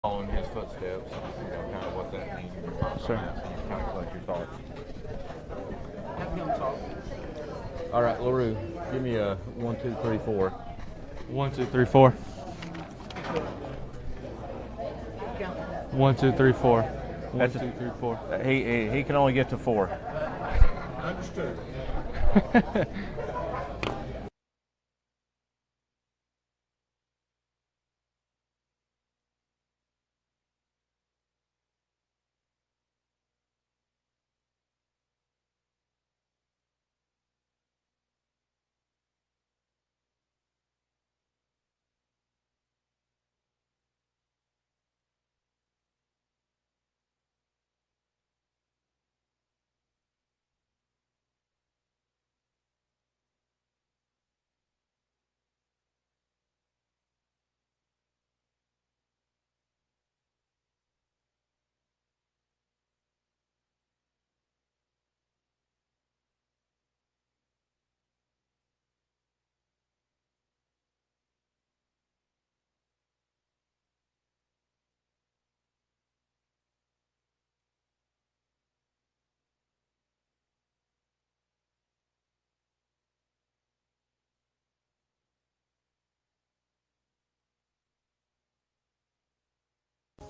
following his footsteps, kind of what that means in your process, Sure. and kind of collect your thoughts. All right, LaRue, Give me a 1, 2, 3, 4. 1, 2, 3, 4. 1, 2, 3, 4. 1, 2, 3, 4. He can only get to 4. Understood.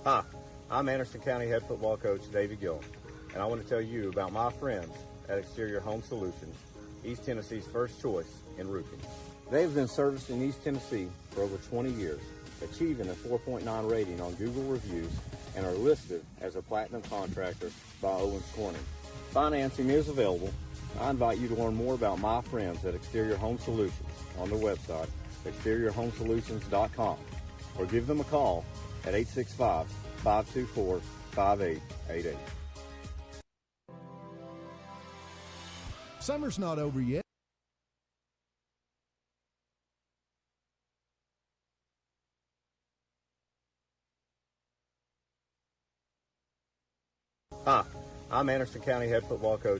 Hi, I'm Anderson County Head Football Coach Davey Gillum, and I want to tell you about my friends at Exterior Home Solutions, East Tennessee's first choice in roofing. They've been servicing East Tennessee for over 20 years, achieving a 4.9 rating on Google reviews, and are listed as a platinum contractor by Owens Corning. Financing is available. I invite you to learn more about my friends at Exterior Home Solutions on their website, exteriorhomesolutions.com, or give them a call at 865-524-5888. Summer's not over yet. Hi, I'm Anderson County Head Football Coach.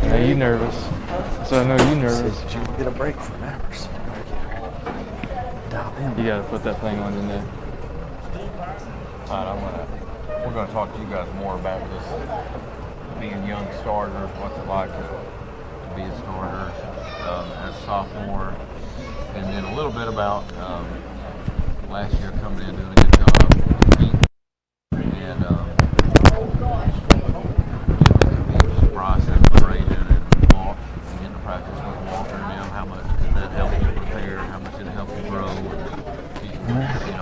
Are you nervous? So I know you nervous. Did you get a break from hours? Dial in. You gotta put that thing on in there. All right, we're gonna talk to you guys more about this being young starters, what's it like to be a starter as a sophomore, and then a little bit about last year coming in doing a good job, and getting the process of grading and walk and getting to practice with Walker and them. How much did that help you prepare? How much did it help you grow? And,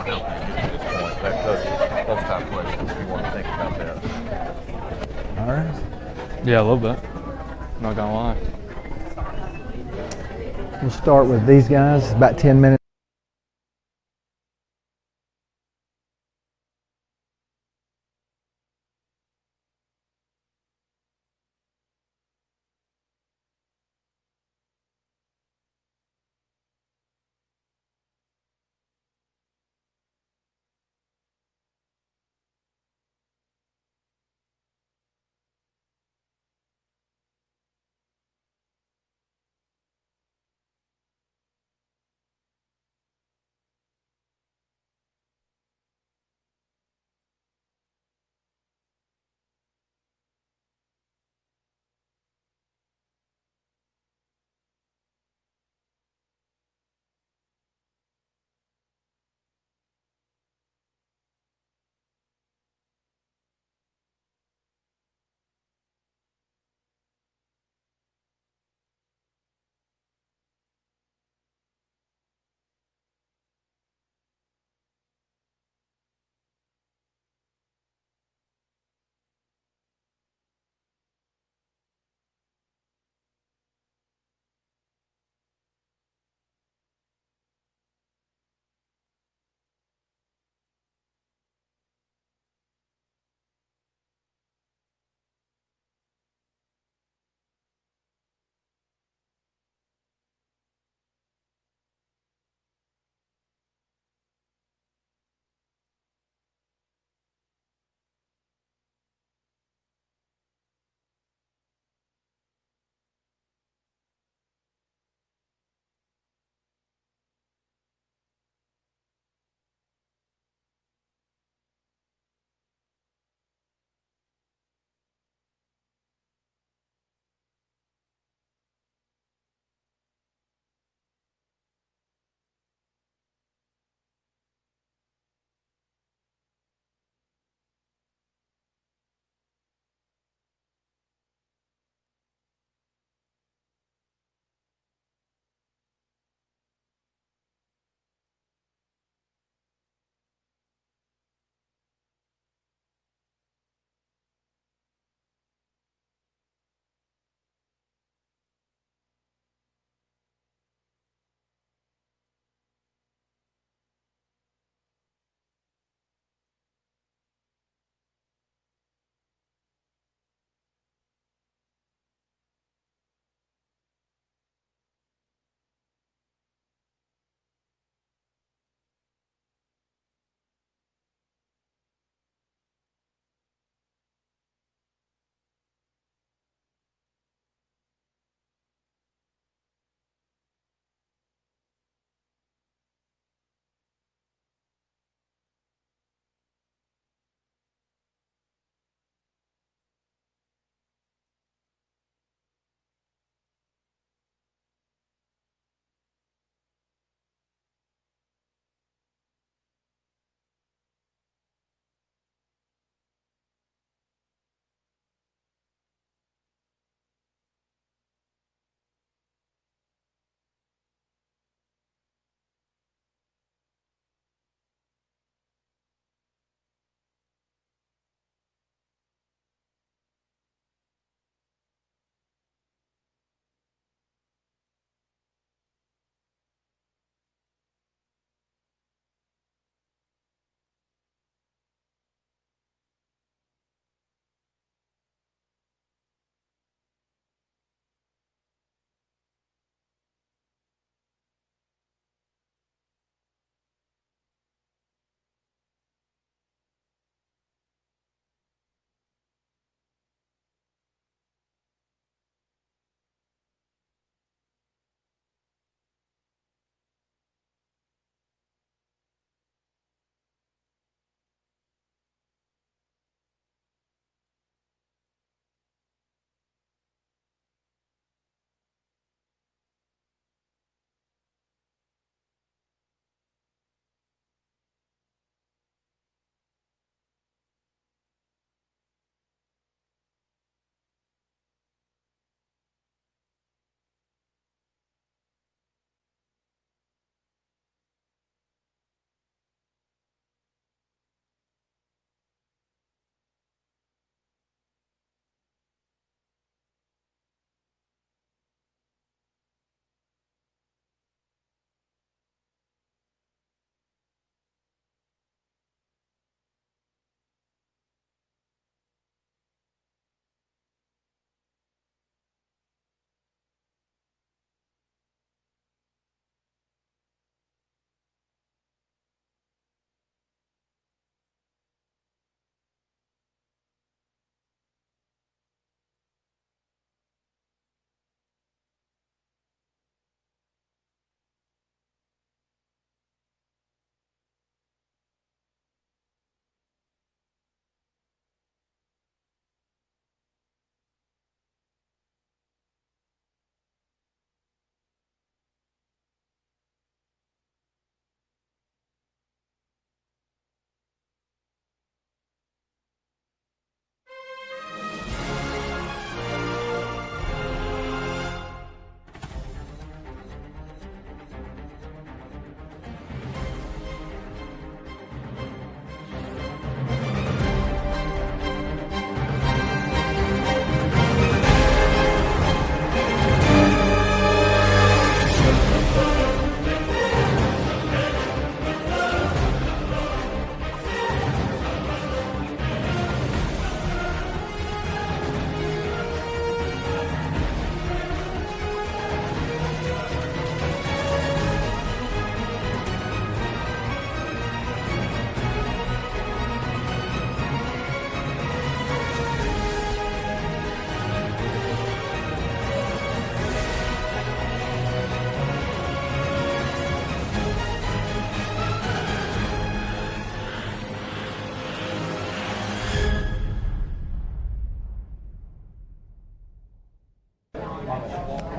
help you get to this point. Those type of questions. If you want to think about that. All right. Yeah, a little bit. Not gonna lie. We'll start with these guys. It's about 10 minutes.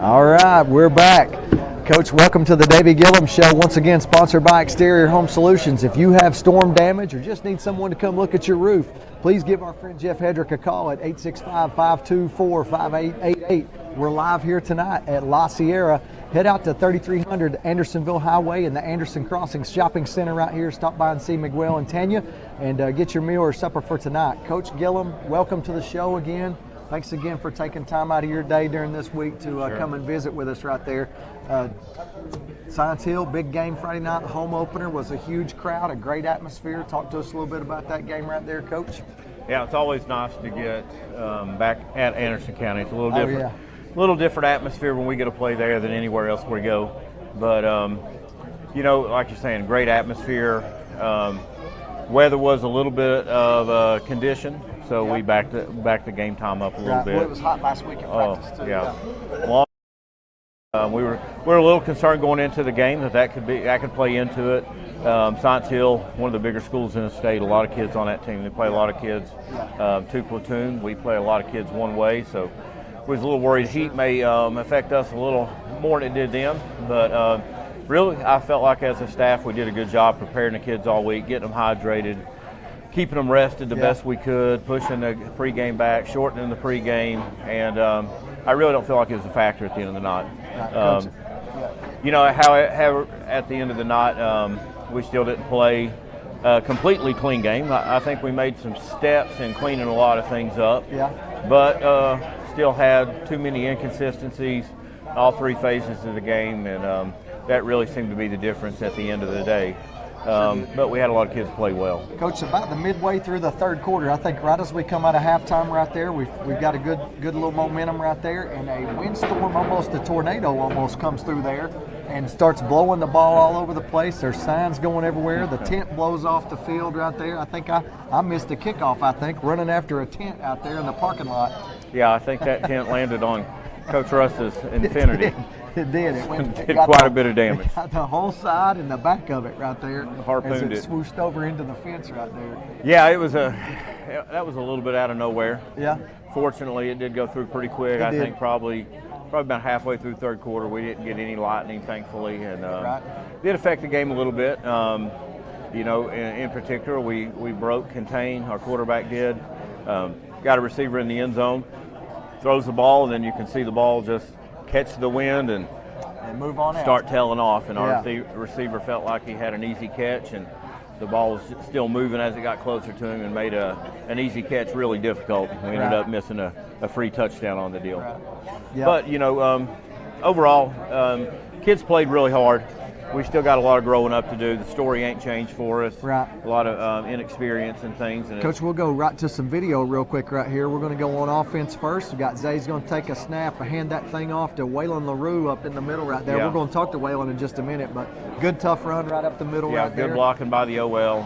All right, we're back. Coach, welcome to the Davey Gillum Show, once again sponsored by Exterior Home Solutions. If you have storm damage or just need someone to come look at your roof, please give our friend Jeff Hedrick a call at 865-524-5888. We're live here tonight at La Sierra. Head out to 3300 Andersonville Highway in the Anderson Crossings Shopping Center right here. Stop by and see Miguel and Tanya and get your meal or supper for tonight. Coach Gillum, welcome to the show again. Thanks again for taking time out of your day during this week to come and visit with us right there. Science Hill, big game Friday night, home opener, was a huge crowd, a great atmosphere. Talk to us a little bit about that game right there, Coach. Yeah, it's always nice to get back at Anderson County. It's a little different, little different atmosphere when we get to play there than anywhere else we go. But you know, like you're saying, great atmosphere. Weather was a little bit of condition. So we backed the game time up a little bit. Well, it was hot last week in practice too. Yeah. We were a little concerned going into the game that could play into it. Science Hill, one of the bigger schools in the state, a lot of kids on that team. They play a lot of kids two platoon. We play a lot of kids one way, so we was a little worried heat may affect us a little more than it did them. But really, I felt like as a staff we did a good job preparing the kids all week, getting them hydrated, keeping them rested the best we could, pushing the pregame back, shortening the pregame, and I really don't feel like it was a factor at the end of the night. You know, how at the end of the night, we still didn't play a completely clean game. I think we made some steps in cleaning a lot of things up, but still had too many inconsistencies all three phases of the game, and that really seemed to be the difference at the end of the day. But we had a lot of kids play well. Coach, about the midway through the third quarter, I think right as we come out of halftime right there, we've got a good little momentum right there, and a windstorm, almost a tornado almost comes through there and starts blowing the ball all over the place. There's signs going everywhere. The tent blows off the field right there. I think I missed a kickoff, running after a tent out there in the parking lot. Yeah, I think that tent landed on Coach Russ's Infinity. It did. It did quite a bit of damage. Got the whole side and the back of it right there. Harpooned as it swooshed over into the fence right there. Yeah, that was a little bit out of nowhere. Yeah. Fortunately, it did go through pretty quick. I think probably about halfway through third quarter, we didn't get any lightning, thankfully, and did affect the game a little bit. You know, in particular, we broke contain. Our quarterback did. Got a receiver in the end zone, throws the ball, and then you can see the ball just catch the wind and move on start tailing off. And our receiver felt like he had an easy catch, and the ball was still moving as it got closer to him and made an easy catch really difficult. We ended up missing a free touchdown on the deal. But, you know, overall, kids played really hard. We still got a lot of growing up to do. The story ain't changed for us. A lot of inexperience and things. And Coach, we'll go right to some video real quick right here. We're going to go on offense first. We got Zay's going to take a snap and hand that thing off to Waylon LaRue up in the middle right there. We're going to talk to Waylon in just a minute, but good tough run right up the middle right there. Yeah, good blocking by the OL.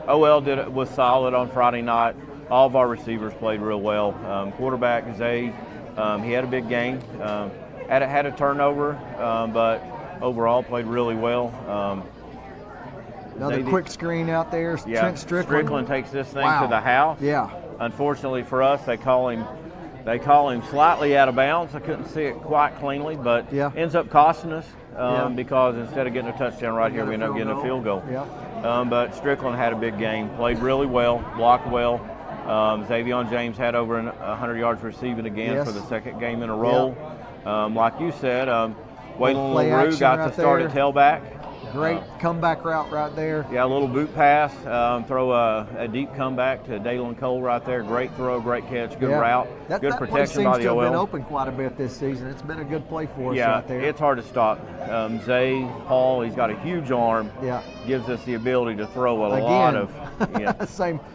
OL was solid on Friday night. All of our receivers played real well. Quarterback Zay, he had a big game. Had a turnover, but overall played really well. Another quick screen out there. Trent Strickland. Strickland takes this thing to the house. Unfortunately for us, they call him slightly out of bounds. I couldn't see it quite cleanly, but ends up costing us because instead of getting a touchdown right here, we end up getting a field goal. But Strickland had a big game, played really well, blocked well. Xavion James had over 100 yards receiving again for the second game in a row. Like you said, Waylon LaRue got to start at tailback. Great comeback route right there. Yeah, a little boot pass, throw a deep comeback to Dalen Cole right there. Great throw, great catch, good route, good protection by the OL. That seems to have been open quite a bit this season. It's been a good play for us right there. Yeah, it's hard to stop. Zay Paul, he's got a huge arm. Gives us the ability to throw a lot of.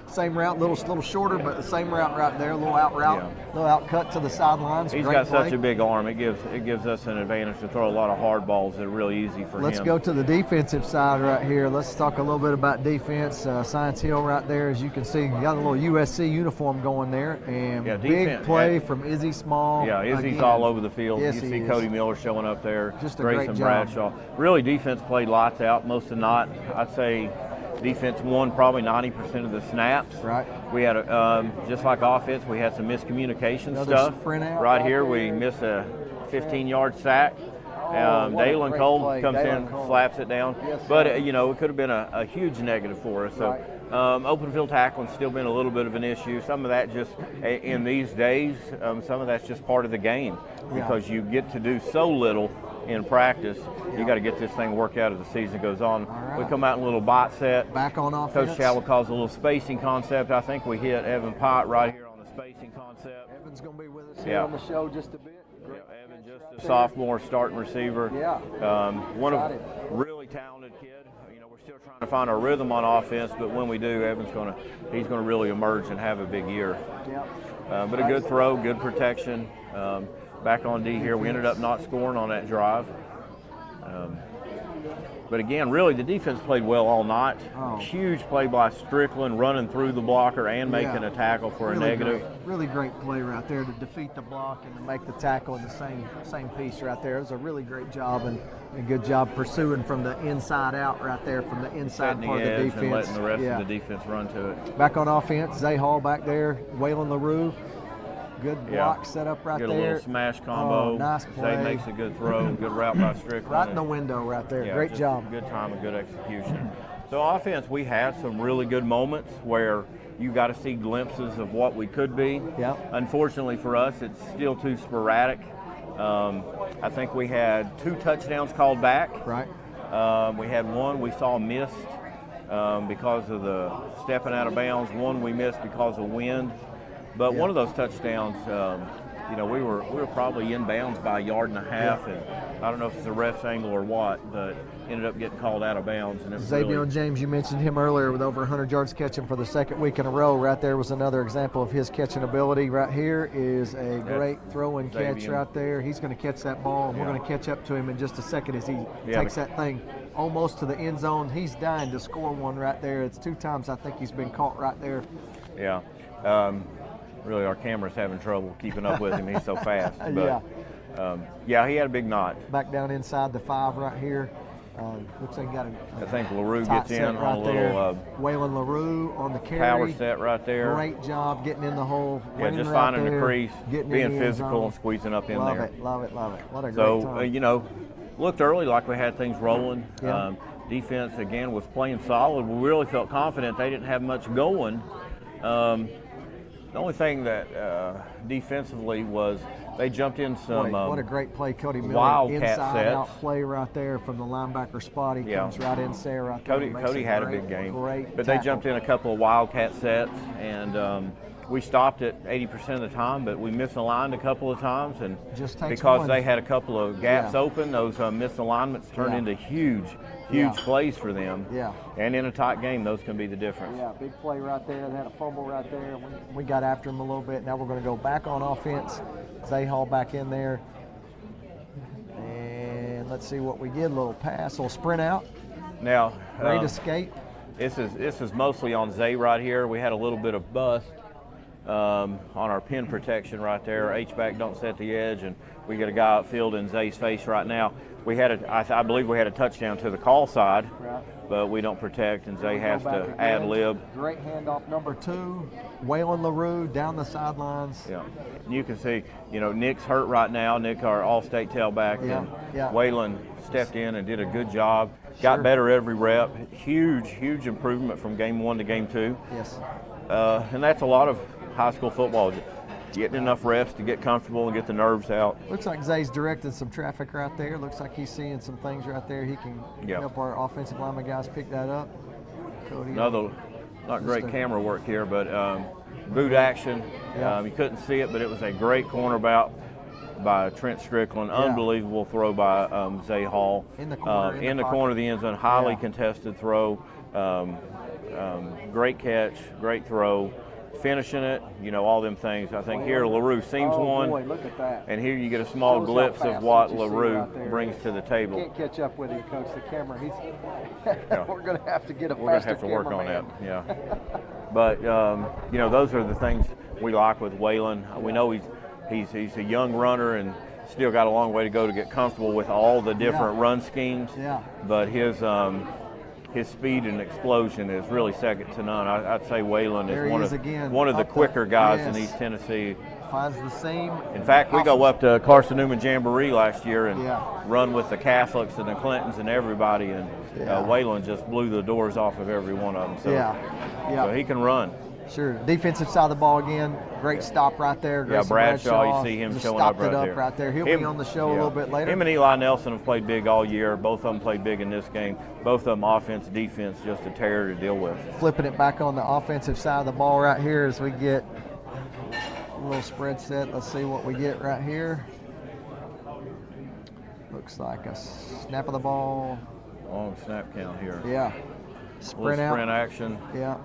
Same route, little shorter, but the same route right there, a little out route, little out cut to the sidelines. He's got such a big arm. It gives us an advantage to throw a lot of hard balls that are really easy for him. Let's go to the defensive side right here. Let's talk a little bit about defense. Science Hill right there, as you can see, got a little USC uniform going there, and big play from Izzy Small. Yeah, Izzy's all over the field. You see Cody Miller showing up there. Just a great job. Bradshaw. Really, defense played lights out most of the night. I'd say Defense won probably 90% of the snaps. Right. We had, just like offense, we had some miscommunication Another stuff. sprint out right right here, there. we missed a 15-yard sack. What a Dalen great Cole play. comes Dalen in, Cole. slaps it down. Yes, but, sir. it could have been a huge negative for us. So, open field tackling still been a little bit of an issue. Some of that just, in these days, some of that's just part of the game because you get to do so little in practice. You got to get this thing worked out as the season goes on. right. We come out in a little bot set. Back on offense. Coach Challow calls a little spacing concept. I think we hit Evan Pott right here on the spacing concept. Evan's going to be with us here on the show just a bit. Evan, just a sophomore starting receiver. Yeah. One of really talented kid. We're still trying to find our rhythm on offense, but when we do, he's going to really emerge and have a big year. Yeah. But a good throw, good protection. Back on D here, we ended up not scoring on that drive. But again, really, the defense played well all night. Huge play by Strickland, running through the blocker and making a tackle for really a negative. Really great play right there to defeat the block and to make the tackle in the same piece right there. It was a really great job and a good job pursuing from the inside out right there, from the inside part of the defense. And letting the rest of the defense run to it. Back on offense, Zay Hall back there, Waylon LaRue. Good block set up right there. Get a little smash combo. Nice play. Zay makes a good throw. Good route by Strickland. Right in the window right there. Great job. Good time and good execution. So offense, we had some really good moments where you got to see glimpses of what we could be. Unfortunately for us, it's still too sporadic. I think we had 2 touchdowns called back. Right. We had one we saw missed because of the stepping out of bounds. One we missed because of wind. But one of those touchdowns, we were probably in bounds by 1.5 yards, and I don't know if it's a ref's angle or what, but ended up getting called out of bounds. And Xavier James, you mentioned him earlier with over 100 yards catching for the second week in a row. Right there was another example of his catching ability. Right here is a great throw and catch right there. He's going to catch that ball, and we're going to catch up to him in just a second as he takes that thing almost to the end zone. He's dying to score one right there. It's 2 times I think he's been caught right there. Yeah. Really, our camera's having trouble keeping up with him. He's so fast. But, he had a big knot. Back down inside the 5 right here. Looks like he got I think LaRue gets in on a little Waylon LaRue on the carry. Power set right there. Great job getting in the hole. Just finding the crease, being physical and squeezing up in there. Love it. What a great time. So, looked early like we had things rolling. Defense, again, was playing solid. We really felt confident. They didn't have much going. The only thing that defensively was they jumped in some what a great play, Cody Miller. wildcat inside sets. out play right there from the linebacker spot. He comes right in there right there. Cody had a big game. But they jumped in a couple of wildcat sets, and we stopped it 80% of the time, but we misaligned a couple of times, and because they had a couple of gaps open, those misalignments turned into huge plays for them. And in a tight game, those can be the difference. Big play right there. They had a fumble right there. We got after him a little bit. Now we're going to go back on offense. Zay Hall back in there. And let's see what we get. A little pass, a little sprint out. Now, great escape. This is mostly on Zay right here. We had a little bit of bust on our pin protection right there. H-back don't set the edge, and we get a guy upfield in Zay's face right now. We had I believe we had a touchdown to the call side, but we don't protect, and Zay has to ad lib. Great handoff, number 2, Waylon LaRue down the sidelines. And you can see, Nick's hurt right now. Nick, our All-State tailback, and Waylon stepped in and did a good job. Got better every rep. Huge improvement from game 1 to game 2. And that's a lot of high school football. Getting enough reps to get comfortable and get the nerves out. Looks like Zay's directed some traffic right there. Looks like he's seeing some things right there. He can help our offensive lineman guys pick that up. Cody, another not great camera work here, but boot action. You couldn't see it, but it was a great corner by Trent Strickland. Unbelievable throw by Zay Hall. In the corner, in the corner of the end zone. Highly contested throw. Great catch, great throw. Finishing it, all them things. I think here LaRue seams one. Boy, look at that. And here you get a small glimpse of what LaRue brings to the table. Can't catch up with him, Coach. The camera, we're going to have to get a faster cameraman. We're going to have to work on that, But, those are the things we like with Waylon. We know he's a young runner and still got a long way to go to get comfortable with all the different run schemes. But his his speed and explosion is really second to none. I'd say Waylon There is he one is of again, one of the up quicker guys in yes. East Tennessee. Finds the seam. In fact, we go up to Carson Newman Jamboree last year and Yeah. run with the Catholics and the Clintons and everybody, and Yeah. Waylon just blew the doors off of every one of them. So, Yeah. so he can run. Sure. Defensive side of the ball again. Great stop right there. Yeah, Grayson Bradshaw, you see him just showing stopped up right it up there. right there. He'll be on the show a little bit later. Him and Eli Nelson have played big all year. Both of them played big in this game. Both of them offense, defense, just a terror to deal with. Flipping it back on the offensive side of the ball right here as we get a little spread set. Let's see what we get right here. Looks like a snap of the ball. Long snap count here. Yeah. Sprint action. Yeah.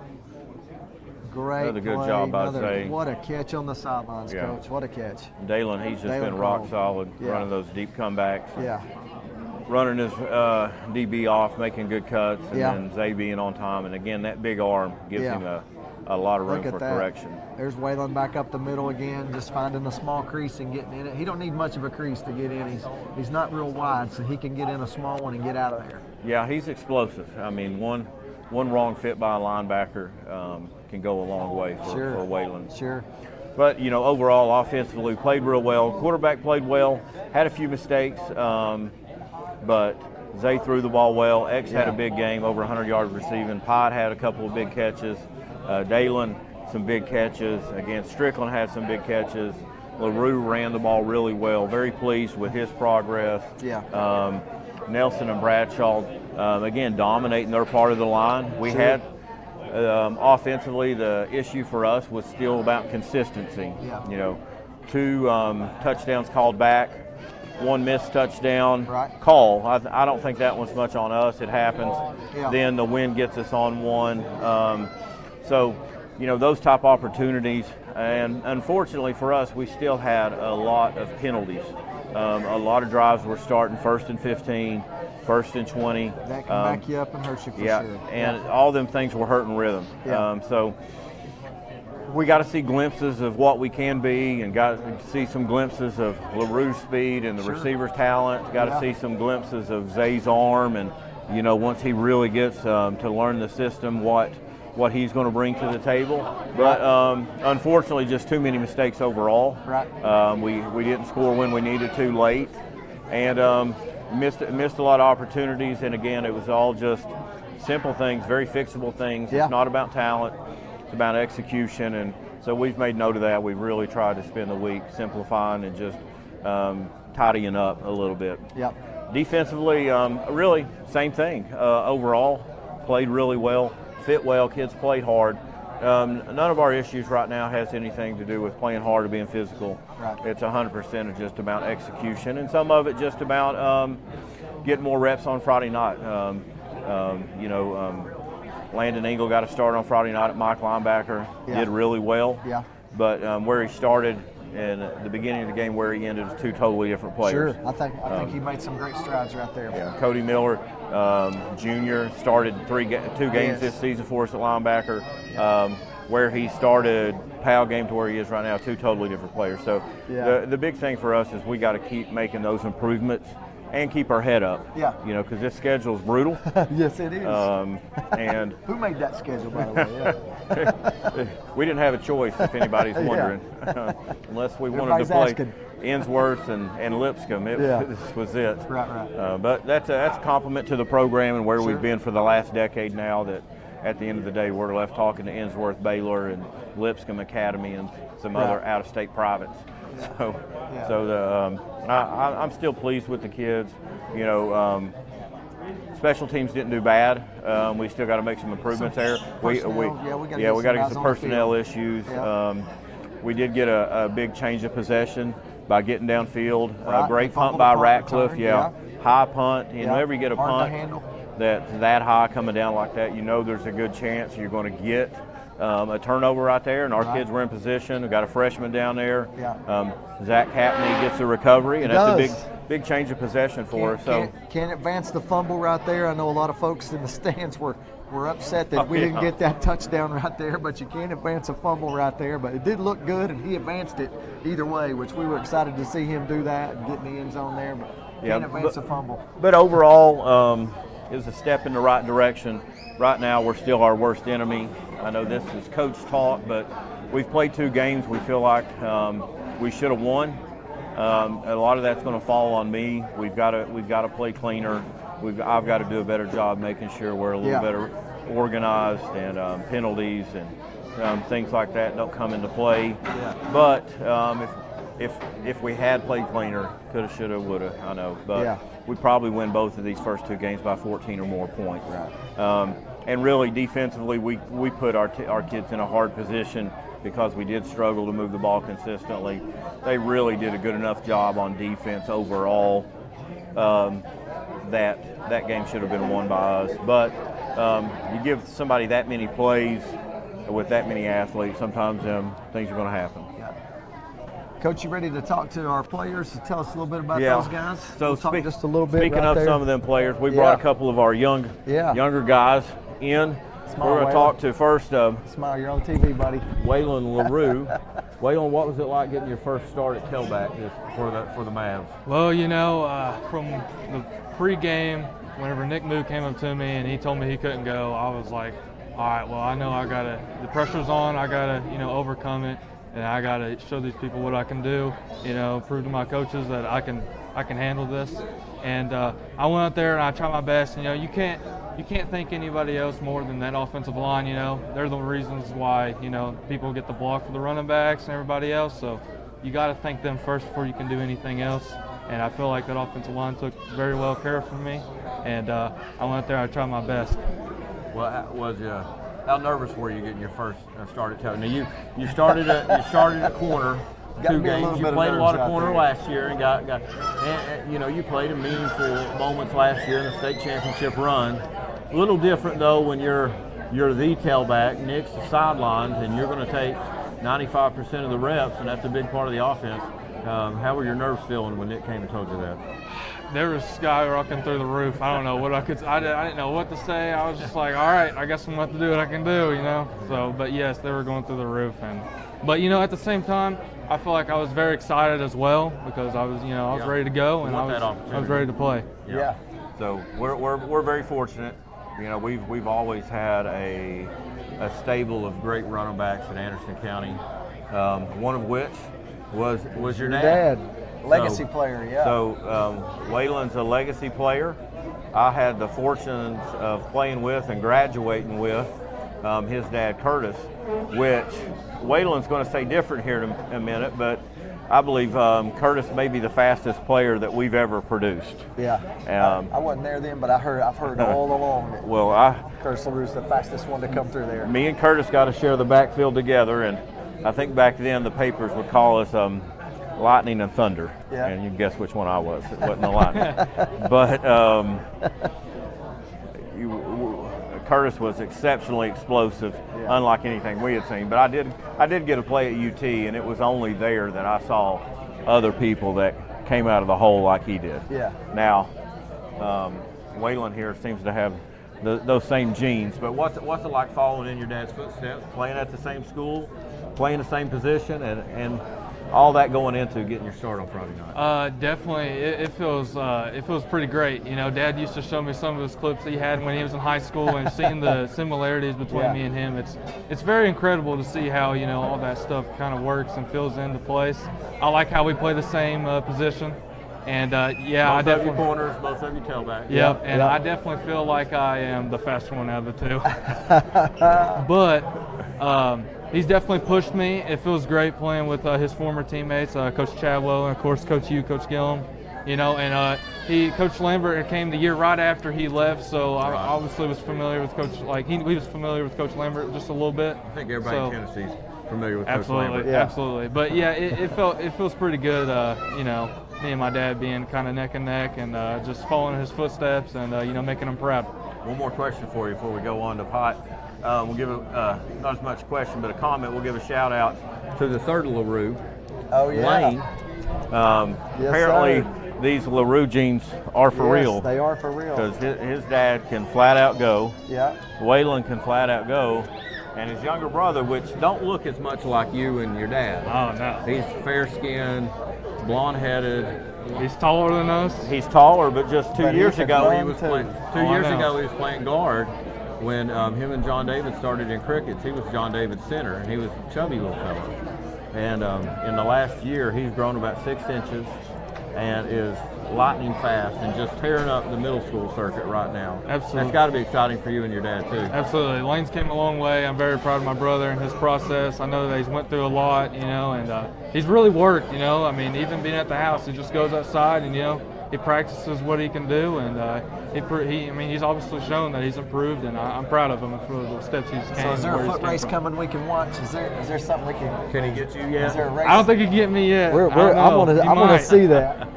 Great Another good play. job, I'd say. What a catch on the sidelines, Yeah. Coach. What a catch. Dalen, he's just Dalen been rock Cole. solid, Yeah. running those deep comebacks. Yeah. Running his DB off, making good cuts, and Yeah. then Zay being on time. And again, that big arm gives Yeah. him a lot of room Look at for that. correction. There's Waylon back up the middle again, just finding a small crease and getting in it. He don't need much of a crease to get in. He's not real wide, so he can get in a small one and get out of there. Yeah, he's explosive. I mean, one wrong fit by a linebacker can go a long way for Waylon. Sure. But, you know, overall, offensively, played real well. Quarterback played well, had a few mistakes, but Zay threw the ball well. X had a big game, over 100 yards receiving. Pod had a couple of big catches. Dalen, some big catches. Again, Strickland had some big catches. LaRue ran the ball really well. Very pleased with his progress. Yeah. Nelson and Bradshaw, again, dominating their part of the line. We had, offensively, the issue for us was still about consistency. Yeah. You know, 2 touchdowns called back, 1 missed touchdown call. I don't think that one's much on us. It happens. Yeah. Then the wind gets us on one. So, you know, those type opportunities. And unfortunately for us, we still had a lot of penalties. A lot of drives were starting 1st and 15, 1st and 20. That can back you up and hurt you for sure. And all them things were hurting rhythm. Yeah. So we got to see glimpses of what we can be, and got to see some glimpses of LaRue's speed and the receiver's talent. Got to see some glimpses of Zay's arm, and, you know, once he really gets to learn the system, what he's going to bring to the table. But unfortunately, just too many mistakes overall. Right. We didn't score when we needed to late, and missed a lot of opportunities. And again, it was all just simple things, very fixable things. Yeah. It's not about talent, it's about execution. And so we've made note of that. We've really tried to spend the week simplifying and just tidying up a little bit. Yep. Defensively, really same thing. Overall, played really well. Fit well, kids played hard. None of our issues right now has anything to do with playing hard or being physical. Right. It's 100% of just about execution, and some of it just about getting more reps on Friday night. Landon Engel got a start on Friday night at Mike linebacker. Yeah. Did really well. Yeah. But where he started and the beginning of the game where he ended is 2 totally different players. Sure. I think he made some great strides right there. Yeah, Cody Miller, Jr. started 2 games this season for us at linebacker. Where he started PAL game to where he is right now, 2 totally different players. So the big thing for us is we got to keep making those improvements and keep our head up. Yeah. You know, because this schedule is brutal. Yes, it is. And who made that schedule, by the way? Yeah. we didn't have a choice, if anybody's wondering, unless we wanted to play Ensworth and Lipscomb. This was it. Right. But that's a compliment to the program and where we've been for the last decade now, that at the end of the day we're left talking to Ensworth, Baylor, and Lipscomb Academy and some other out-of-state privates. I'm still pleased with the kids. You know, special teams didn't do bad. We still got to make some improvements there. We got to get some personnel issues. Yeah. We did get a big change of possession by getting downfield. Great punt by Ratcliffe. High punt. You know, whenever you get a punt that high coming down like that, you know there's a good chance you're going to get a turnover right there, and our kids were in position. We've got a freshman down there. Zach Capney gets a recovery, and that's a big change of possession for us. So can't advance the fumble right there. I know a lot of folks in the stands were upset that we didn't get that touchdown right there, but you can't advance a fumble right there. But it did look good, and he advanced it either way, which we were excited to see him do that and get in the end zone there, but can't advance a fumble. But overall, a step in the right direction. Right now, we're still our worst enemy. I know this is coach talk, but we've played 2 games. We feel like we should have won. A lot of that's going to fall on me. We've got to play cleaner. I've got to do a better job making sure we're a little better organized, and penalties and things like that don't come into play. But if we had played cleaner, coulda, shoulda, woulda, I know. But we probably win both of these first 2 games by 14 or more points. And really, defensively, we put our kids in a hard position because we did struggle to move the ball consistently. They really did a good enough job on defense overall that game should have been won by us. But you give somebody that many plays with that many athletes, sometimes things are going to happen. Coach, you ready to talk to our players? Tell us a little bit about those guys. So we'll talk just a little bit. Speaking of some of them players, we brought a couple of our younger guys in. Smile, we're going to talk to first. Smile, you're on TV, buddy. Waylon LaRue. Waylon, what was it like getting your first start at tailback for the Mavs? Well, from the pregame, whenever Nick Moo came up to me and he told me he couldn't go, I was like, all right, well, I know the pressure's on, I gotta, overcome it, and I gotta show these people what I can do, prove to my coaches that I can handle this. And I went out there and I tried my best. You can't thank anybody else more than that offensive line. They're the reasons why people get the block for the running backs and everybody else. So you got to thank them first before you can do anything else. And I feel like that offensive line took very well care of me. And I went out there and I tried my best. Well, how nervous were you getting your first start at tailback? Now you started at corner. 2 games. You played a lot of corner last year and you played in meaningful moments last year in the state championship run. A little different though when you're the tailback, Nick's the sidelines, and you're going to take 95% of the reps, and that's a big part of the offense. How were your nerves feeling when Nick came and told you that? There was skyrocketing through the roof. I don't know what I didn't know what to say. I was just like, all right, I guess I'm going to have to do what I can do, So, but yes, they were going through the roof, but at the same time, I feel like I was very excited as well because I was, I was ready to go and I was ready to play. Yeah. So we're very fortunate. We've always had a stable of great running backs in Anderson County. One of which was your dad. Legacy player, yeah. So Waylon's a legacy player. I had the fortune of playing with and graduating with his dad, Curtis, which Waylon's going to say different here in a minute, but I believe Curtis may be the fastest player that we've ever produced. Yeah. I wasn't there then, but I've heard all along that Curtis LaRue's the fastest one to come through there. Me and Curtis got to share the backfield together, and I think back then the papers would call us Lightning and Thunder. Yeah. And you can guess which one I was. It wasn't the Lightning. But Curtis was exceptionally explosive, unlike anything we had seen. But I did get a play at UT, and it was only there that I saw other people that came out of the hole like he did. Yeah. Now, Waylon here seems to have those same genes. But what's it like following in your dad's footsteps, playing at the same school, playing the same position, and all that going into getting your start on Friday night? Definitely, it feels pretty great. Dad used to show me some of his clips he had when he was in high school, and seeing the similarities between me and him, it's very incredible to see how all that stuff kind of works and fills into place. I like how we play the same position, and both I definitely of your corners, both of your tailbacks. Yep, and I definitely feel like I am the fast one out of the two. But he's definitely pushed me. It feels great playing with his former teammates, Coach Chadwell, and of course Coach Gillum. And Coach Lambert came the year right after he left, so I obviously was familiar with Coach. He was familiar with Coach Lambert just a little bit. I think everybody in Tennessee's familiar with Coach Lambert. Absolutely. But it feels pretty good. Me and my dad being kind of neck and neck, and just following his footsteps, and making him proud. One more question for you before we go on to Pot. We'll give not as much a question, but a comment. We'll give a shout out to the third LaRue, Lane. Apparently, these LaRue genes are for real. They are for real. Because his dad can flat out go. Yeah. Waylon can flat out go. and his younger brother, which don't look as much like you and your dad. Oh, no. He's fair-skinned, blonde-headed. He's taller than us. He's taller, but just two But years he can ago he run was too. playing. Oh, 2 I years know. ago he was playing guard when him and John David started in crickets. He was John David's center, and he was a chubby little fellow. And in the last year, he's grown about 6 inches and is lightning fast and just tearing up the middle school circuit right now. Absolutely. That's got to be exciting for you and your dad too. Absolutely. Lane's came a long way. I'm very proud of my brother and his process. I know that he's went through a lot, and he's really worked, I mean, even being at the house, he just goes outside and, he practices what he can do, and he's obviously shown that he's improved, and I'm proud of him for the steps he's taken. So is there a foot race coming we can watch? Is there something we can? Can he get you yet? Is there a race? I don't think he can get me yet. I want to see that.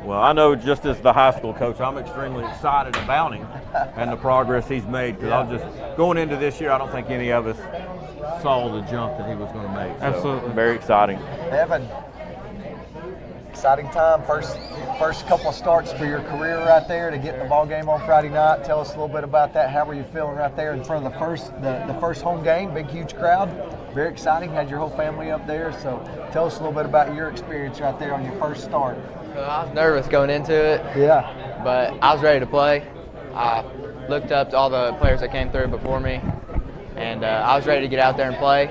Well, I know just as the high school coach, I'm extremely excited about him and the progress he's made. Because I was just going into this year, I don't think any of us saw the jump that he was going to make. So, absolutely. very exciting. Evan, exciting time. First couple of starts for your career right there to get the ball game on Friday night. Tell us a little bit about that. How were you feeling right there in front of the first home game? Big, huge crowd. Very exciting. Had your whole family up there. So tell us a little bit about your experience right there on your first start. I was nervous going into it, Yeah. but I was ready to play. I looked up to all the players that came through before me, and I was ready to get out there and play.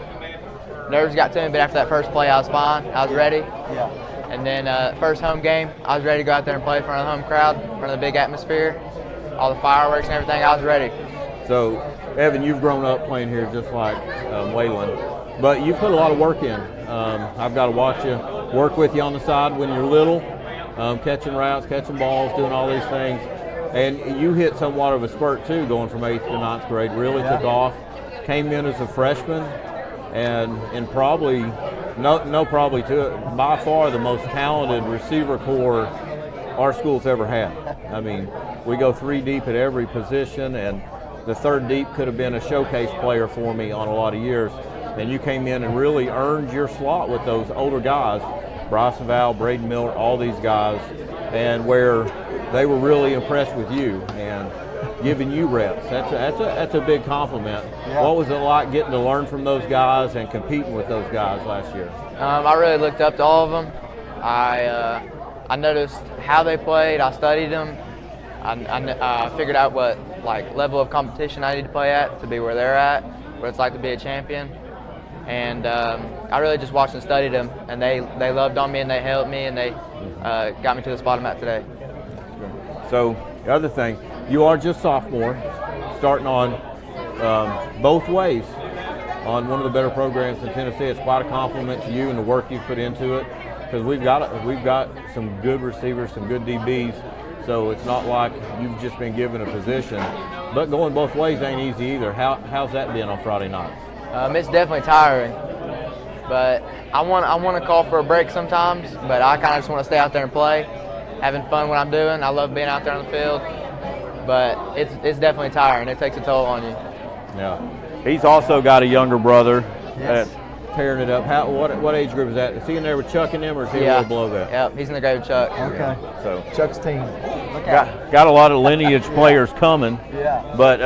Nerves got to me, but after that first play, I was fine. I was ready. Yeah. And then first home game, I was ready to go out there and play in front of the home crowd, in front of the big atmosphere, all the fireworks and everything. I was ready. So, Evan, you've grown up playing here just like Waylon, but you put a lot of work in. I've got to watch you work with you on the side when you're little, catching routes, catching balls, doing all these things. And you hit somewhat of a spurt too, going from 8th to 9th grade. Really took off. Came in as a freshman, and probably by far the most talented receiver core our school's ever had. I mean, we go 3 deep at every position, and the 3rd deep could have been a showcase player for me on a lot of years. And you came in and really earned your slot with those older guys, Bryce Val, Braden Miller, all these guys, and where they were really impressed with you and giving you reps. That's a big compliment. Yeah. What was it like getting to learn from those guys and competing with those guys last year? I really looked up to all of them. I noticed how they played. I studied them. I figured out what level of competition I need to play at to be where they're at, what it's like to be a champion. And I really just watched and studied them, and they loved on me and they helped me and they got me to the spot I'm at today. So the other thing, you are just sophomore, starting on both ways on one of the better programs in Tennessee. It's quite a compliment to you and the work you've put into it, because we've got some good receivers, some good DBs. So it's not like you've just been given a position, but going both ways ain't easy either. How's that been on Friday night? It's definitely tiring, but I want to call for a break sometimes, but I kind of just want to stay out there and play, having fun what I'm doing. I love being out there on the field, but it's definitely tiring. It takes a toll on you. Yeah. He's also got a younger brother that's tearing it up. What age group is that? Is he in there with Chuck and them, or is he a little below that? Yep, he's in the grade with Chuck. Okay. So Chuck's team. Look out. got a lot of lineage players coming. Yeah. But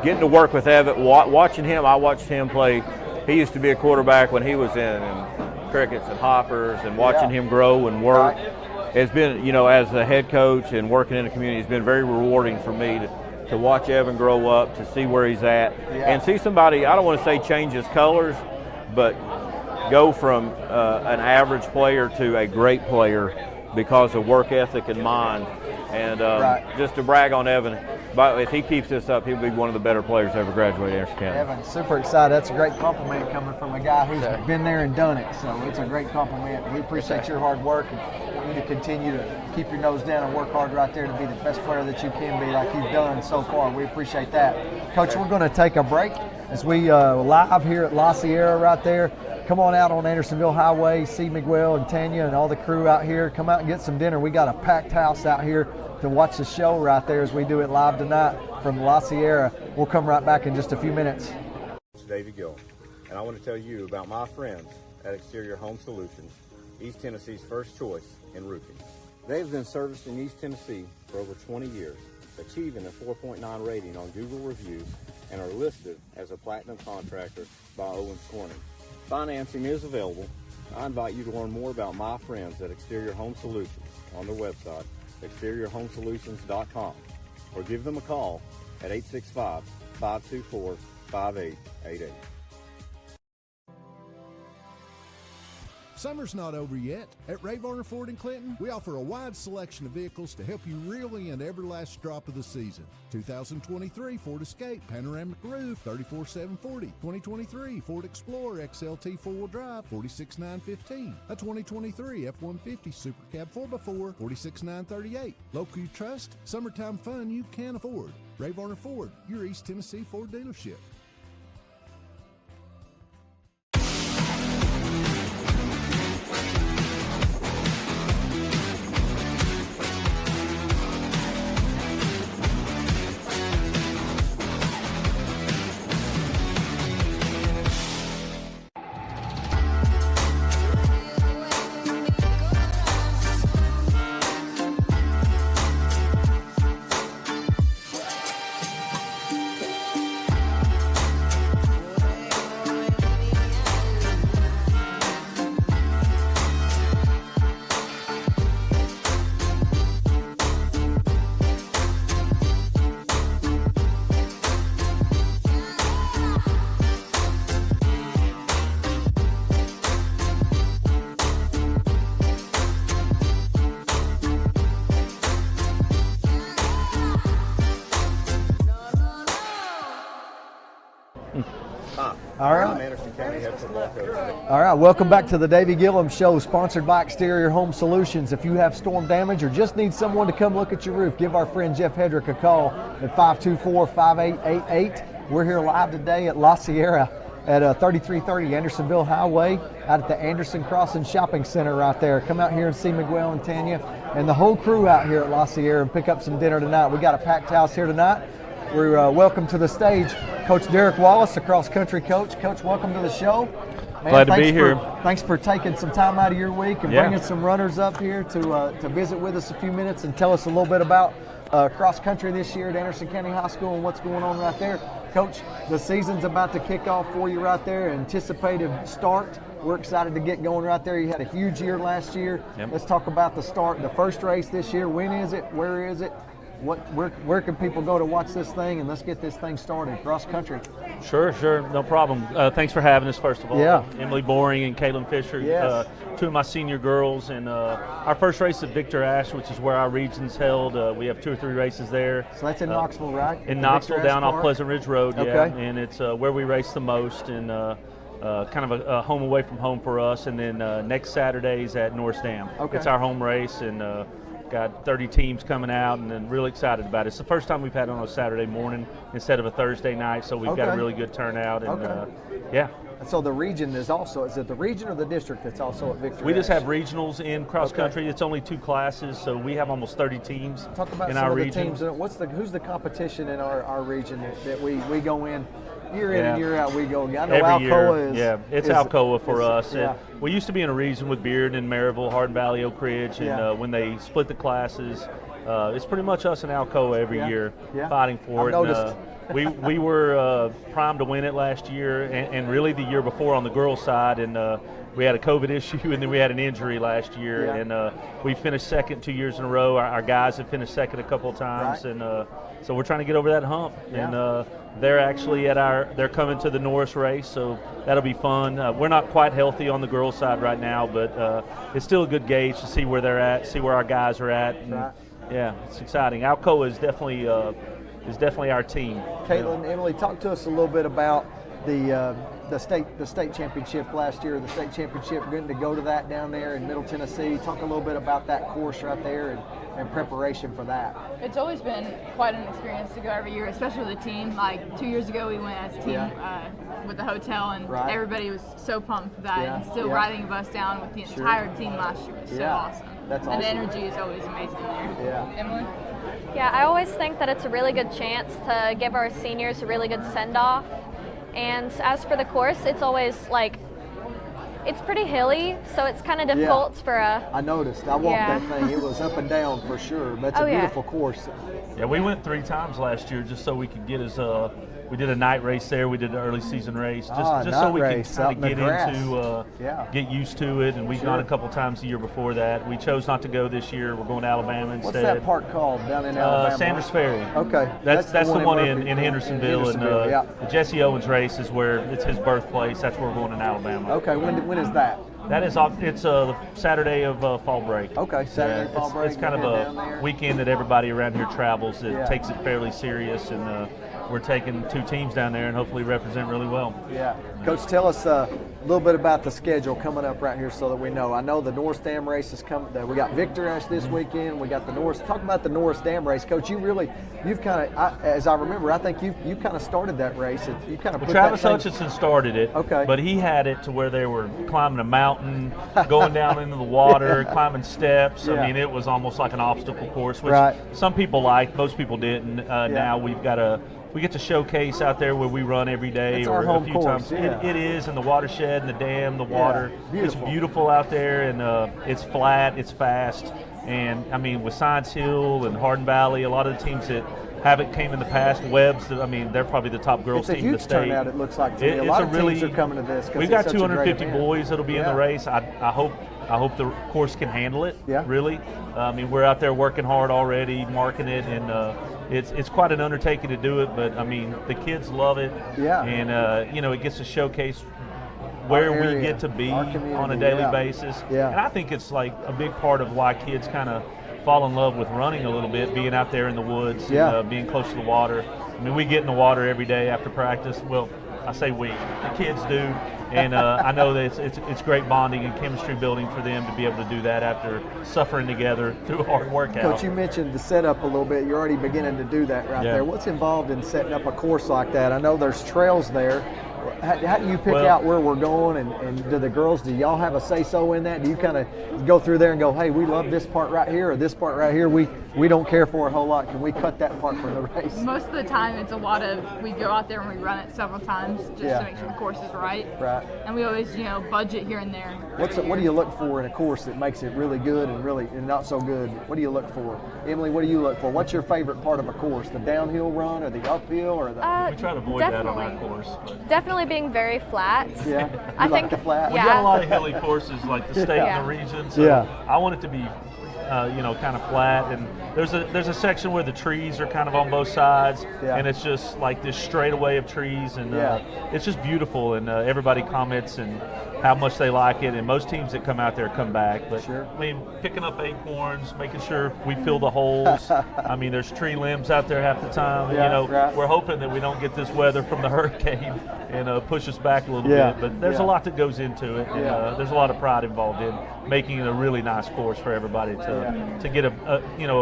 getting to work with Evan, watching him, I watched him play. He used to be a quarterback when he was in crickets and hoppers, and watching him grow and work. It's been, as a head coach and working in the community, it's been very rewarding for me to watch Evan grow up, to see where he's at, and see somebody, I don't want to say change his colors, but go from an average player to a great player because of work ethic and mind. And just to brag on Evan, but if he keeps this up, he'll be one of the better players to ever graduate Anderson County. Evan, super excited. That's a great compliment coming from a guy who's been there and done it. So it's a great compliment. We appreciate your hard work and want you to continue to keep your nose down and work hard right there to be the best player that you can be, like you've done so far. We appreciate that. Coach, we're going to take a break as we live here at La Sierra right there. Come on out on Andersonville Highway, see Miguel and Tanya and all the crew out here. Come out and get some dinner. We got a packed house out here to watch the show right there as we do it live tonight from La Sierra. We'll come right back in just a few minutes. It's Davey Gillum, and I want to tell you about my friends at Exterior Home Solutions, East Tennessee's first choice in roofing. They've been servicing East Tennessee for over 20 years, achieving a 4.9 rating on Google reviews and are listed as a platinum contractor by Owens Corning. Financing is available. I invite you to learn more about my friends at Exterior Home Solutions on their website, exteriorhomesolutions.com, or give them a call at 865-524-5888. Summer's not over yet. At Ray Varner Ford in Clinton, we offer a wide selection of vehicles to help you reel in every last drop of the season. 2023 Ford Escape Panoramic Roof, $34,740. 2023 Ford Explorer XLT 4-wheel drive, $46,915. A 2023 F-150 Super Cab 4x4, $46,938. Local you trust, summertime fun you can afford. Ray Varner Ford, your East Tennessee Ford dealership. All right. I'm Anderson County head football coach. All right, welcome back to the Davey Gillum Show, sponsored by Exterior Home Solutions. If you have storm damage or just need someone to come look at your roof, give our friend Jeff Hedrick a call at 524-5888. We're here live today at La Sierra at 3330 Andersonville Highway, out at the Anderson Crossing Shopping Center right there. Come out here and see Miguel and Tanya and the whole crew out here at La Sierra and pick up some dinner tonight. We got a packed house here tonight. We're welcome to the stage Coach Derek Wallace, a cross-country coach. Coach, welcome to the show. Man, glad to be here. Thanks for taking some time out of your week and bringing some runners up here to visit with us a few minutes and tell us a little bit about cross-country this year at Anderson County High School and what's going on right there. Coach, the season's about to kick off for you right there, anticipated start. We're excited to get going right there. You had a huge year last year. Yep. Let's talk about the start, the first race this year. When is it? Where is it? Where can people go to watch this thing, and let's get this thing started cross country? Sure, no problem. Thanks for having us, first of all. Yeah. Emily Boring and Caitlin Fisher, Yes. two of my senior girls, and our first race at Victor Ash, which is where our region's held. We have 2 or 3 races there. So that's in Knoxville, right? In The Knoxville, Victor Ash down off Park? Pleasant Ridge Road, Okay. and it's where we race the most, and kind of a home away from home for us. And then next Saturday's at Norris Dam. Okay. It's our home race, and got 30 teams coming out, and then really excited about it. It's the first time we've had it on a Saturday morning instead of a Thursday night, so we've got a Okay. really good turnout. And Okay. yeah, So the region is also, is it the region or the district that's also at Victor we just Ash? have regionals in cross Okay. country. It's only 2 classes, so we have almost 30 teams Talk about in some our of the region. teams. Who's the competition in our region that we go in year in and Yeah. year out? We go. I know Every Alcoa year, is. yeah, it's is- Alcoa for is- us. Yeah. And we used to be in a region with Beard and Maryville, Hardin Valley, Oak Ridge, and Yeah. when they split the classes, it's pretty much us and Alcoa every Yeah. year Yeah. fighting for I've it. noticed. We were primed to win it last year, and really the year before on the girls' side, and we had a COVID issue, and then we had an injury last year, Yeah. and we finished second 2 years in a row. Our guys have finished second a couple of times, Right. and so we're trying to get over that hump. Yeah. And they're actually they're coming to the Norris race, so that'll be fun. We're not quite healthy on the girls' side right now, but it's still a good gauge to see where they're at, see where our guys are at. And, Right. yeah, it's exciting. Alcoa is definitely our team. Caitlin, Emily, talk to us a little bit about the state championship last year, the state championship, getting to go to that down there in Middle Tennessee. Talk a little bit about that course right there and preparation for that. It's always been quite an experience to go every year, especially with the team. Like 2 years ago, we went as a team with the hotel, and Right. everybody was so pumped for that. Yeah, And still yeah. riding a bus down with the entire team last year was so Yeah, awesome. that's And the awesome. energy is always amazing there. Yeah. Emily? Yeah, I always think that it's a really good chance to give our seniors a really good send-off. And as for the course, it's always it's pretty hilly, so it's kind of difficult for a... I noticed. I walked Yeah. that thing. It was up and down for sure. But it's Oh, a yeah. beautiful course. Yeah, we went 3 times last year just so we could get as we did a night race there. We did an early season race just night so we can race kind out of in the get grass. into get used to it. And we've gone a couple times the year before that. We chose not to go this year. We're going to Alabama instead. What's that park called down in Alabama? Sanders Ferry. Okay. That's the one in Murphy- Hendersonville. And yeah. the Jesse Owens race is where it's his birthplace. That's where we're going in Alabama. Okay. When is that? That is it's the Saturday of fall break. Okay, Saturday fall break. It's kind of down a there. weekend that everybody around here travels. It Yeah. takes it fairly serious, and we're taking 2 teams down there and hopefully represent really well. Yeah. Coach, tell us a little bit about the schedule coming up right here so that we know. I know the Norris Dam race is coming. We got Victor Ash this weekend. We got the Norris. Talk about the Norris Dam race, Coach. You've kind of, as I remember, I think you kind of started that race. You kind of put Travis that Hutchinson started it, Okay. but he had it to where they were climbing a mountain, going down into the water, climbing steps. Yeah. I mean, it was almost like an obstacle course, which Right. some people liked, most people didn't. Now we get to showcase out there where we run every day It's or our a home few course, times. yeah. It is, and the watershed and the dam, the water. beautiful. It's beautiful out there, and it's flat, it's fast. And I mean, with Science Hill and Hardin Valley, a lot of the teams that haven't came in the past, Webb's, I mean, they're probably the top girls It's a team in the huge state. turnout, it looks like to me. A lot of teams are coming to this. 'Cause We've got it's such a great 250 event. boys that'll be in the Yeah. race. I hope the course can handle it. Yeah. Really. I mean, we're out there working hard already, marking it, and it's quite an undertaking to do it. But I mean, the kids love it. Yeah. And it gets to showcase where Our we area, get to be our community, on a daily yeah. basis. Yeah. And I think it's like a big part of why kids kind of fall in love with running a little bit, being out there in the woods, Yeah. and, being close to the water. I mean, we get in the water every day after practice. Well, I say we, the kids do, and I know that it's great bonding and chemistry building for them to be able to do that after suffering together through a hard workout. Coach, you mentioned the setup a little bit. You're already beginning to do that right Yeah. there. What's involved in setting up a course like that? I know there's trails there. How do you pick Well- out where we're going, and do y'all have a say-so in that? Do you kind of go through there and go, hey, we love this part right here, or this part right here, we don't care for a whole lot. Can we cut that part from the race? Most of the time, it's a lot of we go out there and we run it several times just Yeah. to make sure the course is right. Right. And we always, budget here and there. What do you look for in a course that makes it really good and not so good? What do you look for? Emily, what do you look for? What's your favorite part of a course? The downhill run or the uphill or the We try to avoid that on our course. But. Definitely being very flat. Yeah. I You like think the flat? We got a lot of hilly courses like the state Yeah. and the region, so Yeah. I want it to be, kind of flat. And there's a section where the trees are kind of on both sides, Yeah. and it's just like this straightaway of trees, and Yeah. it's just beautiful. And everybody comments and how much they like it. And most teams that come out there come back. But Sure. I mean, picking up acorns, making sure we fill the holes. I mean, there's tree limbs out there half the time. And, Yeah, right. we're hoping that we don't get this weather from the hurricane and push us back a little Yeah. bit. But there's Yeah. a lot that goes into it. And, Yeah. there's a lot of pride involved in making it a really nice course for everybody to get a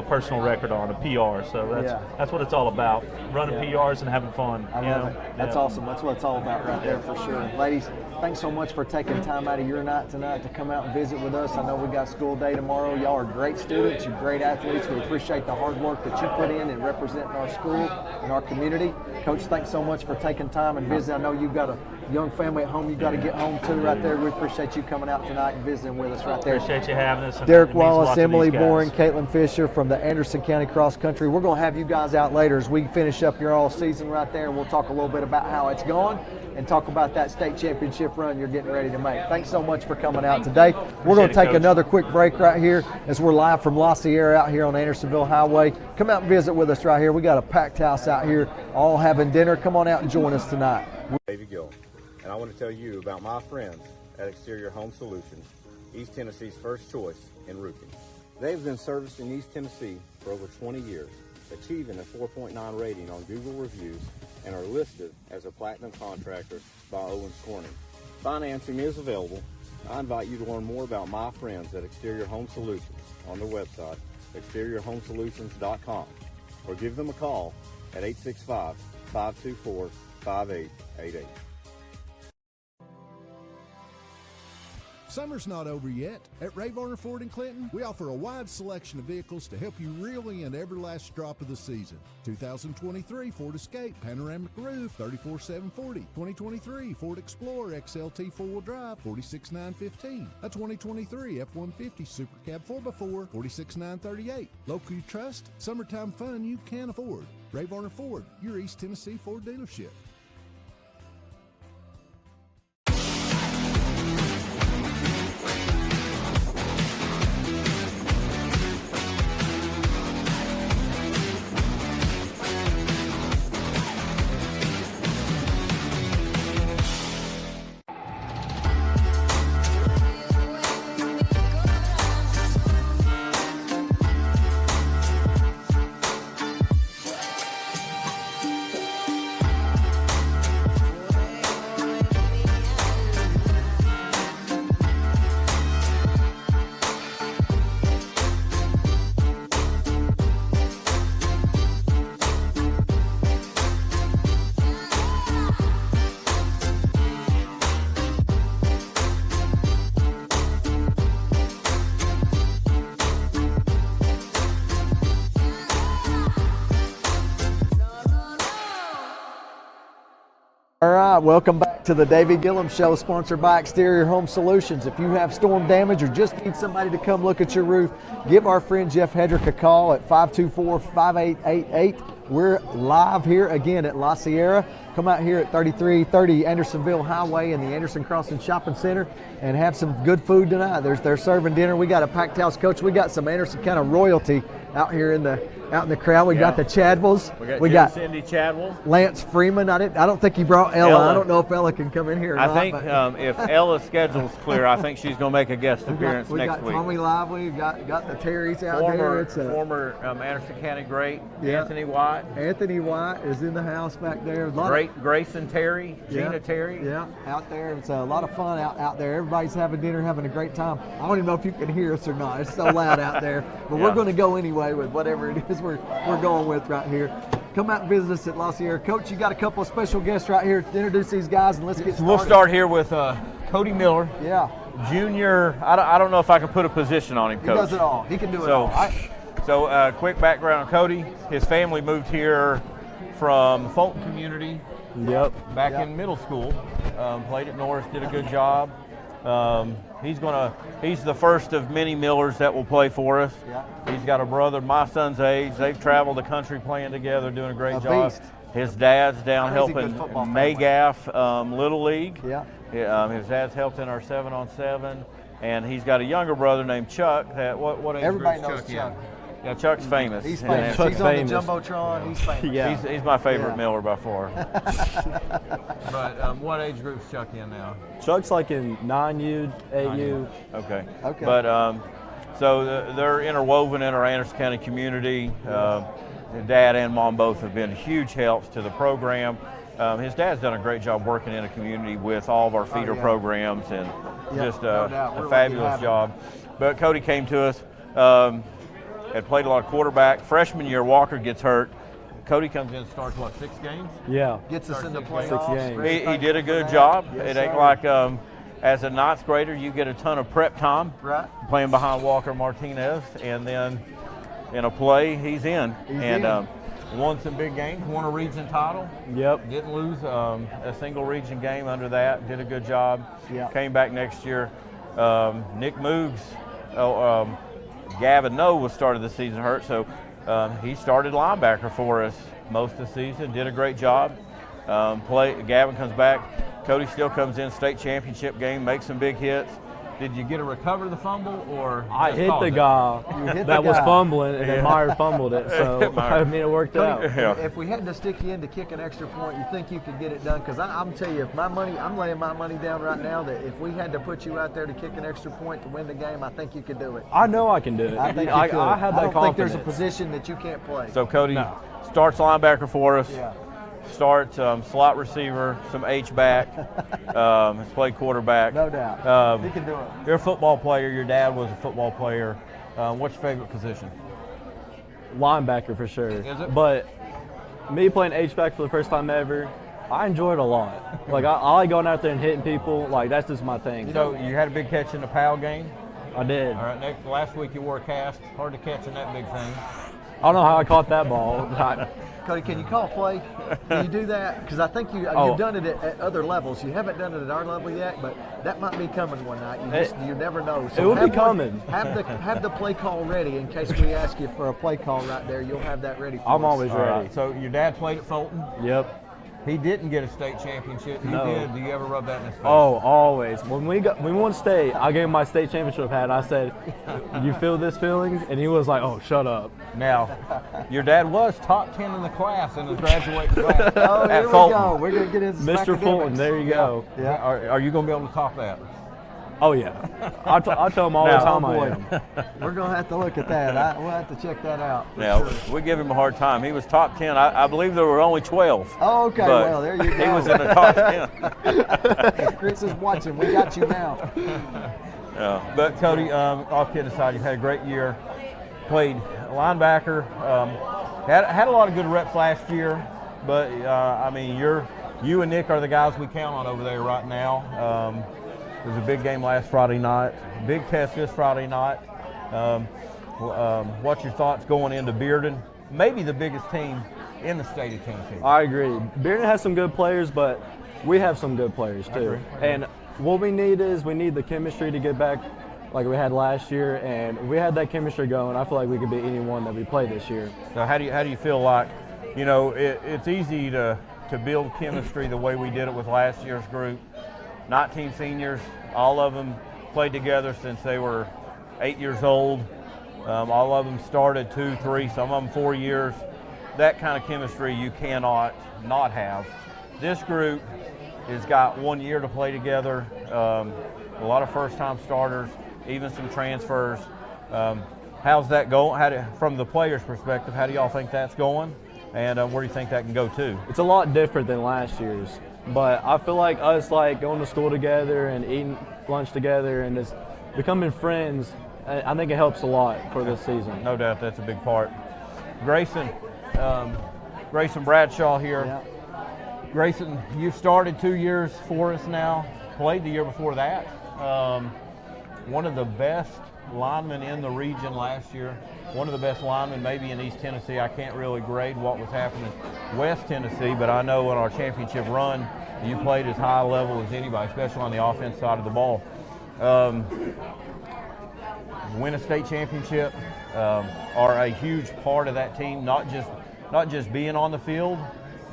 personal record on, a PR. So that's what it's all about, running PRs and having fun. I love it. That's awesome. That's what it's all about right there for sure. Ladies, thanks so much for taking time out of your night tonight to come out and visit with us. I know we got school day tomorrow. Y'all are great students. You're great athletes. We appreciate the hard work that you put in representing our school and our community. Coach, thanks so much for taking time and visiting. I know you've got a young family at home you got to get home to right there. We appreciate you coming out tonight and visiting with us right there. Appreciate you having us. Derek It means a lot Wallace, to Emily these guys. Boring, Caitlin Fisher from the Anderson County Cross Country. We're going to have you guys out later as we finish up your all season right there, and we'll talk a little bit about how it's going and talk about that state championship run you're getting ready to make. Thanks so much for coming out today. We're going to take another quick break right here as we're live from La Sierra out here on Andersonville Highway. Come out and visit with us right here. We got a packed house out here, all having dinner. Come on out and join us tonight. Davey Gillum, and I want to tell you about my friends at Exterior Home Solutions, East Tennessee's first choice in roofing. They've been servicing East Tennessee for over 20 years, achieving a 4.9 rating on Google reviews, and are listed as a platinum contractor by Owens Corning. Financing is available. I invite you to learn more about my friends at Exterior Home Solutions on their website, exteriorhomesolutions.com, or give them a call at 865-524-5888. Summer's not over yet. At Ray Varner Ford in Clinton, we offer a wide selection of vehicles to help you reel in every last drop of the season. 2023 Ford Escape, panoramic roof, 34,740. 2023 Ford Explorer XLT four-wheel drive, 46,915. A 2023 F-150 Super Cab 4x4, 46,938. Local you trust, summertime fun you can afford. Ray Varner Ford, your East Tennessee Ford dealership. All right, welcome back to the Davey Gillum Show, sponsored by Exterior Home Solutions. If you have storm damage or just need somebody to come look at your roof, give our friend Jeff Hedrick a call at 524-5888. We're live here again at La Sierra. Come out here at 3330 Andersonville Highway in the Anderson Crossing Shopping Center and have some good food tonight. They're serving dinner. We got a packed house, Coach. We got some Anderson kind of royalty out here in the crowd. We got the Chadwells. We got Cindy Chadwell. Lance Freeman. I don't think he brought Ella. I don't know if Ella can come in here or not. I think if Ella's schedule's clear, I think she's going to make a guest appearance next week. We got Tommy Lively. We've got the Terrys out there. It's former Anderson County great, Anthony White. Anthony White is in the house back there. Grayson Terry, Gina Terry. Yeah, out there. It's a lot of fun out there. Everybody's having dinner, having a great time. I don't even know if you can hear us or not. It's so loud out there. But we're going to go anyway with whatever it is we're going with right here. Come out and visit us at La Sierra. Coach, you got a couple of special guests right here. Introduce these guys and let's get started. We'll start here with Cody Miller. Yeah. Junior, I don't know if I can put a position on him, Coach. He does it all. He can do it all. So quick background on Cody. His family moved here from Fulton community. Back in middle school. Played at Norris, did a good job. He's the first of many Millers that will play for us. Yeah. He's got a brother my son's age. They've traveled the country playing together, doing a great job. Beast. His dad's down helping Maygaff Little League. Yeah. His dad's helped in our 7-on-7, and he's got a younger brother named Chuck. That what age Everybody group's knows Chuck. Yeah, Chuck's famous. He's famous. He's on the Jumbotron. He's famous. Yeah. He's my favorite Miller by far. But what age group's Chuck in now? Chuck's like in 9U, 8U. Okay. But so they're interwoven in our Anderson County community. Dad and Mom both have been huge helps to the program. His dad's done a great job working in a community with all of our feeder programs and just a fabulous job. But Cody came to us. Had played a lot of quarterback. Freshman year, Walker gets hurt. Cody comes in and starts, 6 games? Yeah. Gets us into playoffs. 6 games. He did a good job. Yes, it ain't like as a 9th grader, you get a ton of prep time. Right. Playing behind Walker Martinez. And then in a play, he's in. Won some big games. Won a region title. Yep. Didn't lose a single region game under that. Did a good job. Yeah. Came back next year. Nick Moogs, Gavin No was started the season hurt, so he started linebacker for us most of the season. Did a great job. Gavin comes back. Cody still comes in state championship game, makes some big hits. Did you get to recover the fumble, or I hit the guy that was fumbling, and then Meyer fumbled it, so I mean it worked out. If we had to stick you in to kick an extra point, you think you could get it done? Because I'm telling you, I'm laying my money down right now that if we had to put you out there to kick an extra point to win the game, I think you could do it. I know I can do it. I think I you could. I have that I don't think confidence. there's a position that you can't play. So Cody starts linebacker for us. Yeah. Starts slot receiver, some H-back, has played quarterback. No doubt. He can do it. You're a football player. Your dad was a football player. What's your favorite position? Linebacker for sure. Is it? But me playing H-back for the first time ever, I enjoy it a lot. Like I like going out there and hitting people. Like that's just my thing. So you had a big catch in the PAL game? I did. All right, last week you wore a cast. Hard to catch in that big thing. I don't know how I caught that ball. Cody, can you call play? Can you do that? Because I think you've done it at other levels. You haven't done it at our level yet, but that might be coming one night. You never know. So it will be coming. Have the play call ready in case we ask you for a play call right there. You'll have that ready for us. I'm always ready. Right. So your dad played at Fulton? Yep. He didn't get a state championship. You did. Do you ever rub that in his face? Oh, always. When we won state, I gave him my state championship hat. And I said, "You feel this feeling?" And he was like, "Oh, shut up." Now, your dad was top 10 in the class in his graduating class Oh, at here Fulton. we go. We're gonna get into some Mr. Fulton, academics. there you go. Yeah. Are you going to be able to top that? Oh yeah. I tell him all the time I am. We're gonna have to look at that. We'll have to check that out. Now, we give him a hard time. He was top 10. I believe there were only 12. Oh, okay. But Well, there you go. he was in the top 10. If Chris is watching, we got you now. But Cody, all kidding aside, you've had a great year. Played linebacker. Had a lot of good reps last year, but I mean, you and Nick are the guys we count on over there right now. There's a big game last Friday night, big test this Friday night. What's your thoughts going into Bearden? Maybe the biggest team in the state of Tennessee. I agree. Bearden has some good players, but we have some good players too. And what we need is the chemistry to get back like we had last year, and if we had that chemistry going, I feel like we could beat anyone that we play this year. So how do you feel like, it's easy to build chemistry the way we did it with last year's group. 19 seniors, all of them played together since they were 8 years old. All of them started 2, 3, some of them 4 years. That kind of chemistry you cannot not have. This group has got 1 year to play together. A lot of first-time starters, even some transfers. How's that going? From the players' perspective, how do y'all think that's going? And where do you think that can go to? It's a lot different than last year's, but I feel like us going to school together and eating lunch together and just becoming friends, I think it helps a lot for this season. No doubt that's a big part. Grayson Bradshaw here. Yeah. Grayson, you've started 2 years for us now, played the year before that. One of the best linemen in the region last year, one of the best linemen maybe in East Tennessee. I can't really grade what was happening in West Tennessee, but I know in our championship run, you played as high a level as anybody, especially on the offense side of the ball. Win a state championship, are a huge part of that team, not just being on the field,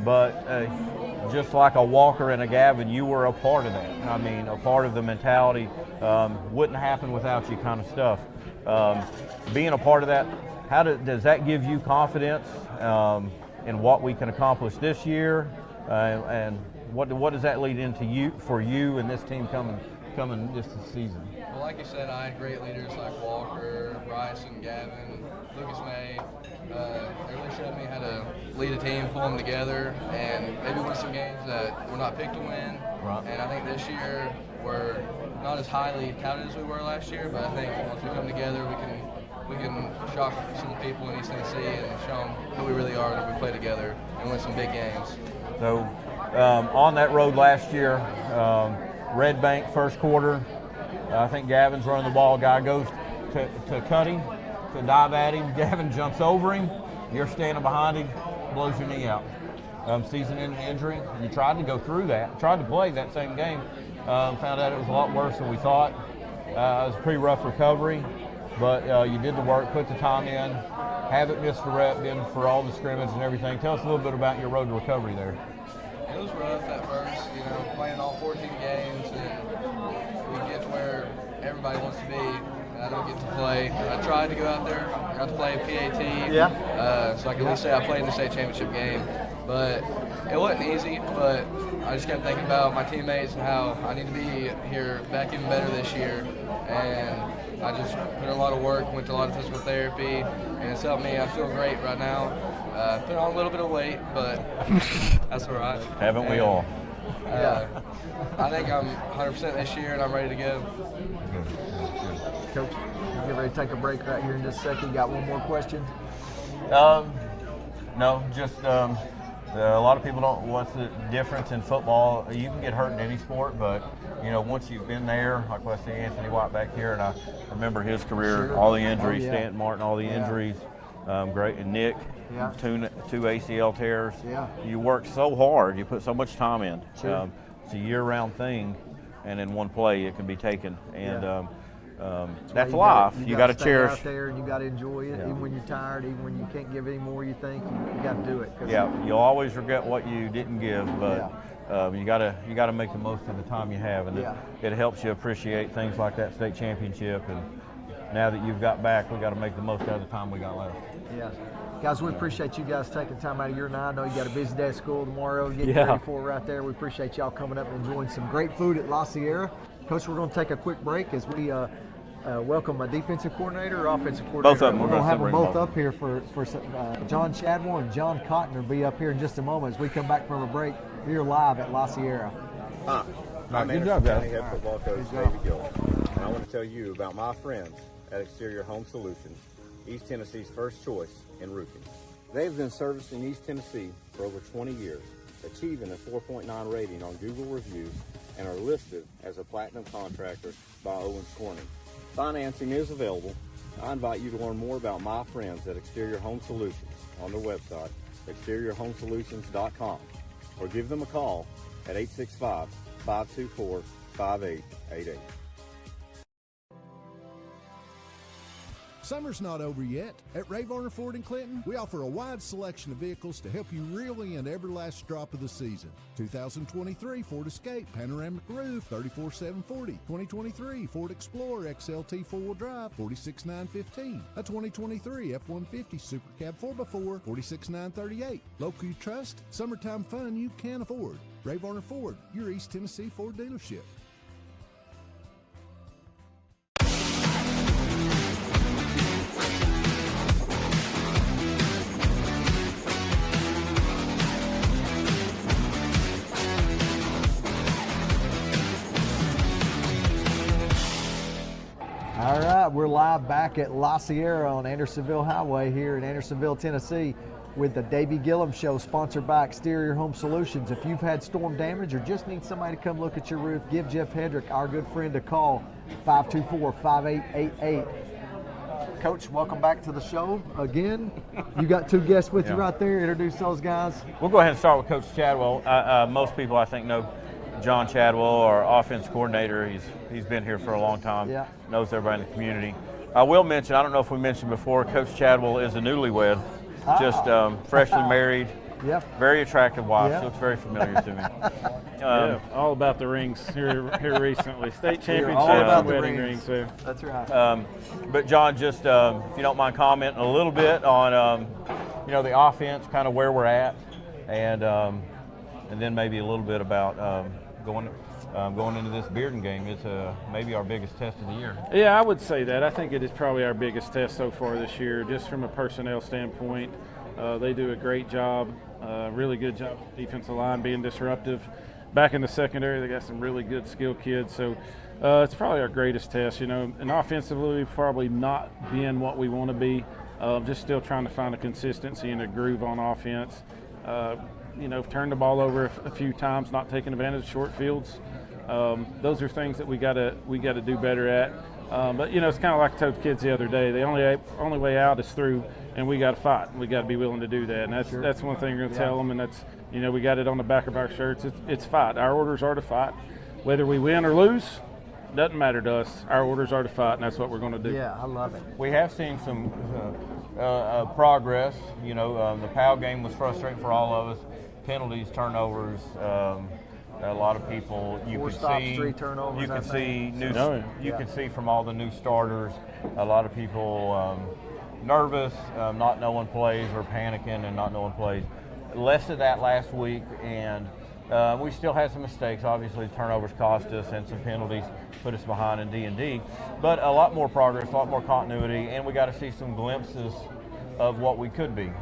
but just like a Walker and a Gavin, you were a part of that. I mean, a part of the mentality. Wouldn't happen without you kind of stuff. Being a part of that, does that give you confidence in what we can accomplish this year? And what does that lead into for you and this team coming this season? Well, like you said, I had great leaders like Walker, Bryson, Gavin, Lucas May. They really showed me how to lead a team, pull them together, and maybe win some games that we're not picked to win. Right. And I think this year we're not as highly touted as we were last year, but I think once we come together, we can shock some people in East Tennessee and show them who we really are when we play together and win some big games. So on that road last year, Red Bank first quarter, I think Gavin's running the ball. Guy goes to cut him, to dive at him. Gavin jumps over him. You're standing behind him, blows your knee out. Season-ending injury. You tried to go through that, tried to play that same game. Found out it was a lot worse than we thought. It was a pretty rough recovery, but you did the work, put the time in, haven't missed a rep, been for all the scrimmage and everything. Tell us a little bit about your road to recovery there. It was rough at first, playing all 14 games, and we get to where everybody wants to be. I don't get to play. I tried to go out there, got to play PAT, so I can at least say I played in the state championship game. But it wasn't easy, but I just kept thinking about my teammates and how I need to be here back even better this year. And I just put in a lot of work, went to a lot of physical therapy, and it's helped me. I feel great right now. Put on a little bit of weight, but that's all right. Haven't we all? I think I'm 100% this year, and I'm ready to go. Coach, we'll get ready to take a break right here in just a second. You got one more question? No, just A lot of people don't. What's the difference in football? You can get hurt in any sport, but once you've been there, like I see Anthony White back here, and I remember his career, all the injuries, Stanton Martin, all the injuries. Great, and Nick, two ACL tears. You work so hard, you put so much time in. It's a year-round thing, and in one play it can be taken, and that's life. You got to cherish. Out there, and you got to enjoy it, even when you're tired, even when you can't give any more. You think you got to do it. You'll always regret what you didn't give, but you got to make the most of the time you have, and it helps you appreciate things like that state championship. And now that you've got back, we got to make the most out of the time we got left. Yeah. Guys, we appreciate you guys taking time out of your night. I know you got a busy day at school tomorrow, getting ready for it right there. We appreciate y'all coming up and enjoying some great food at La Sierra. Coach, we're going to take a quick break as we welcome a defensive coordinator or offensive coordinator. Both of them. We're going to have them both up here for John Chadwell and John Cotton will be up here in just a moment as we come back from a break here live at La Sierra. Hi, I'm Anderson County Head Football Coach Davey Gillum, and I want to tell you about my friends at Exterior Home Solutions, East Tennessee's first choice in roofing. They've been servicing East Tennessee for over 20 years, achieving a 4.9 rating on Google reviews, and are listed as a platinum contractor by Owens Corning. Financing is available. I invite you to learn more about my friends at Exterior Home Solutions on their website, exteriorhomesolutions.com, or give them a call at 865-524-5888. Summer's not over yet. At Ray Varner Ford in Clinton, we offer a wide selection of vehicles to help you reel in every last drop of the season. 2023 Ford Escape, panoramic roof, 34,740. 2023 Ford Explorer XLT 4-wheel drive, 46,915. A 2023 F-150 Super Cab 4x4, 46,938. Local you trust, summertime fun you can afford. Ray Varner Ford, your East Tennessee Ford dealership. All right, we're live back at La Sierra on Andersonville Highway here in Andersonville, Tennessee with the Davey Gillum Show, sponsored by Exterior Home Solutions. If you've had storm damage or just need somebody to come look at your roof, give Jeff Hedrick, our good friend, a call, 524-5888. Coach, welcome back to the show again. You got two guests with you right there. Introduce those guys. We'll go ahead and start with Coach Chadwell. Most people, I think, know John Chadwell, our offense coordinator. He's been here for a long time, knows everybody in the community. I will mention, I don't know if we mentioned before, Coach Chadwell is a newlywed, just freshly married. Very attractive wife. She looks very familiar to me. All about the rings here recently. State championship, wedding rings. So. That's right. But John, just if you don't mind commenting a little bit on the offense, kind of where we're at, and then maybe a little bit about going into this Bearden game. It's maybe our biggest test of the year. Yeah, I would say that. I think it is probably our biggest test so far this year, just from a personnel standpoint. They do a great job, really good job defensive line being disruptive. Back in the secondary, they got some really good skilled kids. So it's probably our greatest test. And offensively, we've probably not been what we want to be. Just still trying to find a consistency and a groove on offense. Turned the ball over a few times, not taking advantage of short fields. Those are things that we got to do better at. But it's kind of like I told the kids the other day. The only way out is through, and we got to fight. We got to be willing to do that, and that's one thing we're going to tell them. And that's we got it on the back of our shirts. It's fight. Our orders are to fight, whether we win or lose. Doesn't matter to us. Our orders are to fight, and that's what we're going to do. Yeah, I love it. We have seen some progress. The PAL game was frustrating for all of us. Penalties, turnovers. A lot of people you could see. 3 turnovers. You could see You could see from all the new starters. A lot of people nervous, not knowing plays, or panicking and not knowing plays. Less of that last week, and we still had some mistakes. Obviously, turnovers cost us, and some penalties put us behind in D&D. But a lot more progress, a lot more continuity, and we got to see some glimpses of what we could be.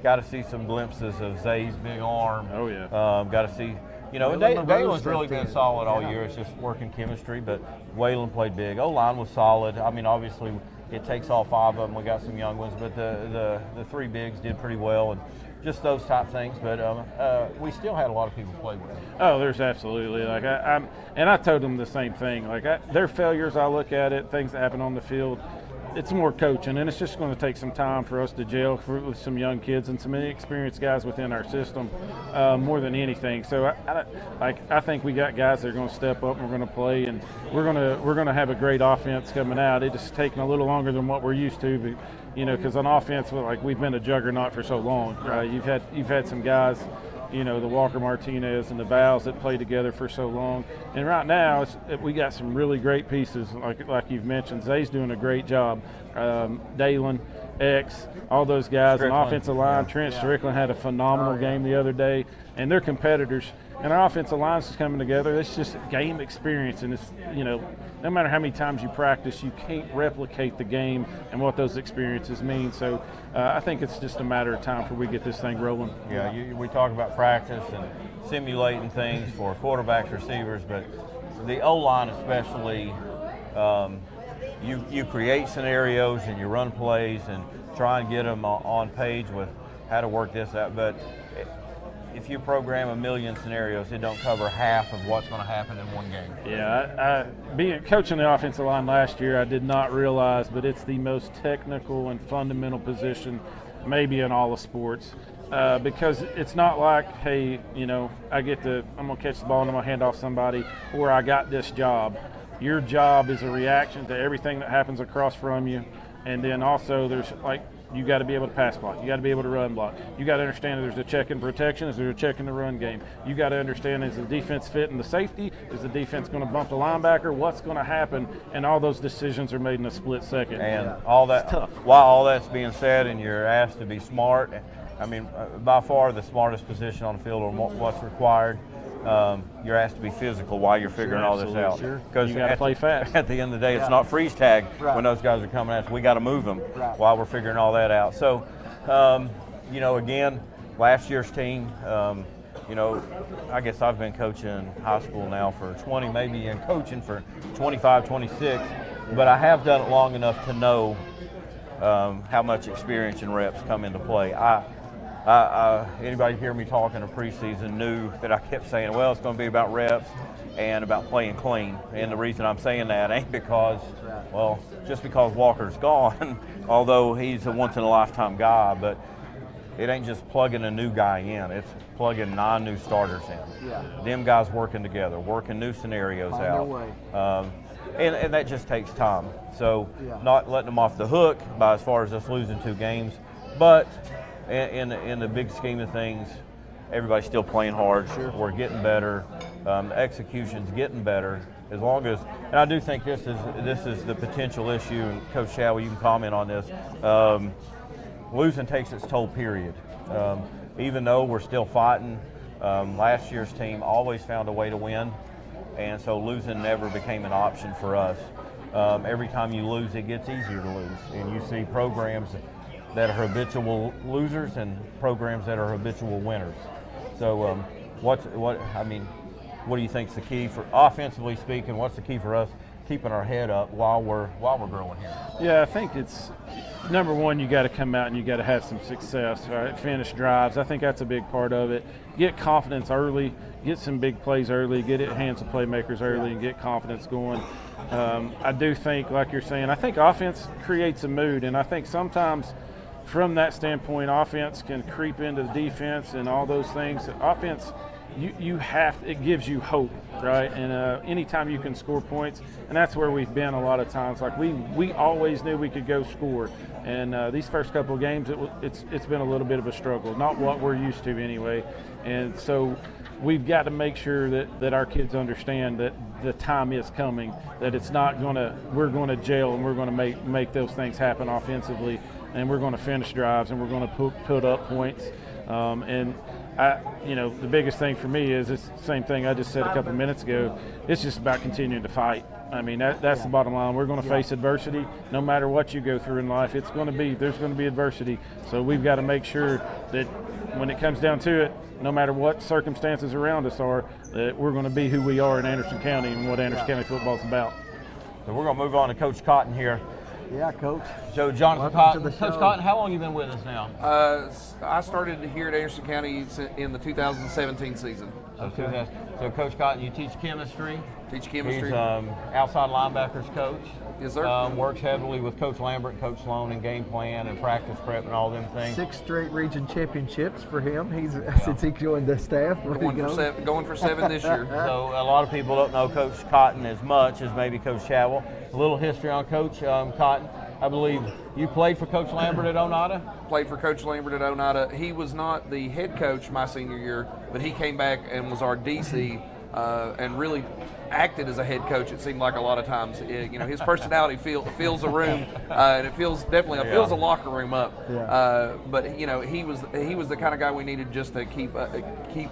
Got to see some glimpses of Zay's big arm. Oh yeah. Got to see. Waylon's really been solid all year. It's just working chemistry, but Waylon played big. O-line was solid. I mean, obviously, it takes all 5 of them. We got some young ones, but the 3 bigs did pretty well, and just those type things. But we still had a lot of people play with. Oh, there's absolutely, like I told them the same thing. Like their failures, I look at it, things that happen on the field. It's more coaching, and it's just going to take some time for us to gel with some young kids and some inexperienced guys within our system, more than anything. So I think we got guys that are going to step up and we're going to play, and we're going to have a great offense coming out. It's just taking a little longer than what we're used to, but, because on offense, like we've been a juggernaut for so long. Right? You've had some guys, the Walker Martinez and the Vals that play together for so long. And right now, we got some really great pieces, like you've mentioned. Zay's doing a great job. Dalen, X, all those guys on offensive line. Trent Strickland had a phenomenal game the other day, and they're competitors. And our offensive line's is coming together. It's just game experience, and it's, no matter how many times you practice, you can't replicate the game and what those experiences mean. So I think it's just a matter of time before we get this thing rolling. Yeah, we talk about practice and simulating things for quarterbacks, receivers, but the O-line especially, you create scenarios and you run plays and try and get them on page with how to work this out. But if you program a million scenarios, it don't cover half of what's going to happen in one game. Yeah, being coaching the offensive line last year, I did not realize, but it's the most technical and fundamental position maybe in all of sports. Because it's not like, hey, I'm going to catch the ball and I'm going to hand off somebody, or I got this job. Your job is a reaction to everything that happens across from you. And then also there's you got to be able to pass block. You got to be able to run block. You got to understand that there's a check in protection. Is there a check in the run game? You got to understand, is the defense fitting the safety? Is the defense going to bump the linebacker? What's going to happen? And all those decisions are made in a split second. And all that, while all that's being said and you're asked to be smart, I mean, by far the smartest position on the field or what's required, you're asked to be physical while you're figuring all this out. Because you got to play fast. At the end of the day, it's not freeze tag when those guys are coming at us. We got to move them while we're figuring all that out. So, again, last year's team, I guess I've been coaching high school now for 20, maybe in coaching for 25, 26, but I have done it long enough to know how much experience and reps come into play. Anybody hear me talking in preseason knew that I kept saying, well, it's going to be about reps and about playing clean. And the reason I'm saying that ain't because, just because Walker's gone, although he's a once-in-a-lifetime guy, but it ain't just plugging a new guy in. It's plugging 9 new starters in. Them guys working together, working new scenarios out. And that just takes time. So not letting them off the hook by as far as us losing 2 games, but in the big scheme of things, everybody's still playing hard. We're getting better. The execution's getting better. As long as, and I do think this is the potential issue. And Coach Shower, you can comment on this. Losing takes its toll. Period. Even though we're still fighting, last year's team always found a way to win, and so losing never became an option for us. Every time you lose, it gets easier to lose, and you see programs that are habitual losers and programs that are habitual winners. So what do you think is the key for, offensively speaking, what's the key for us keeping our head up while we're growing here? Yeah, I think it's number one, you got to come out and you got to have some success, right? Finish drives. I think that's a big part of it. Get confidence early, get some big plays early, get it hands of playmakers early, and get confidence going. I do think, like you're saying, I think offense creates a mood, and I think sometimes from that standpoint, offense can creep into the defense and all those things. Offense, it gives you hope, right? And anytime you can score points, and that's where we've been a lot of times. Like we always knew we could go score, and these first couple of games, it's been a little bit of a struggle, not what we're used to anyway. And so we've got to make sure that our kids understand that the time is coming, that we're going to jail and we're going to make those things happen offensively, and we're going to finish drives and we're going to put up points. The biggest thing for me is it's the same thing I just said a couple of minutes ago. It's just about continuing to fight. I mean, that's the bottom line. We're going to face adversity no matter what you go through in life. There's going to be adversity. So we've got to make sure that when it comes down to it, no matter what circumstances around us are, that we're going to be who we are in Anderson County and what Anderson County football is about. So we're going to move on to Coach Cotton here. Yeah, Coach. So, Jonathan Welcome to Cotton. the Coach show. Cotton, how long have you been with us now? I started here at Anderson County in the 2017 season. So Coach Cotton, you teach chemistry. Teach chemistry. He's outside linebackers coach. Yes, sir. Works heavily with Coach Lambert, Coach Sloan in game plan and practice prep and all them things. 6 straight region championships for him. Since he joined the staff. Going for 7 this year. So a lot of people don't know Coach Cotton as much as maybe Coach Chadwell. A little history on Coach Cotton. I believe you played for Coach Lambert at Oneida? Played for Coach Lambert at Oneida. He was not the head coach my senior year, but he came back and was our DC and really acted as a head coach. It seemed like a lot of times. His personality fills a room, and it fills a locker room up. Yeah. But he was the kind of guy we needed just to keep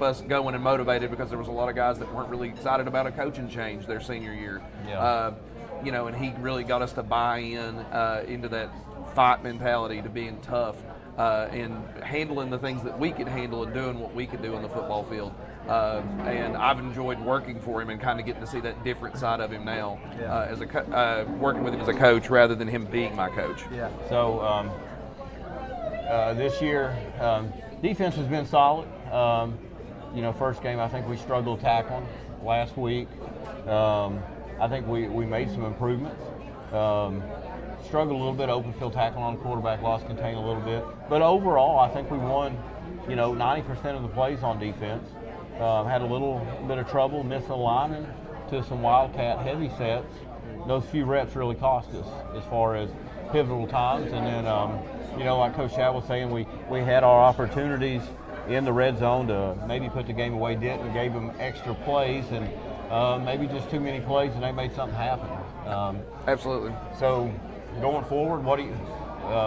us going and motivated, because there was a lot of guys that weren't really excited about a coaching change their senior year. Yeah. And he really got us to buy into that fight mentality, to being tough and handling the things that we could handle and doing what we could do on the football field. And I've enjoyed working for him and kind of getting to see that different side of him now, as working with him as a coach rather than him being my coach. Yeah. So this year, defense has been solid. First game I think we struggled tackling last week. I think we made some improvements. Struggled a little bit open field tackle on quarterback, lost contain a little bit. But overall, I think we won, 90% of the plays on defense. Had a little bit of trouble missing a lineman to some Wildcat heavy sets. Those few reps really cost us as far as pivotal times. And then, like Coach Chad was saying, we had our opportunities in the red zone to maybe put the game away, didn't, gave them extra plays, and maybe just too many plays, and they made something happen. Absolutely. So going forward, what do you,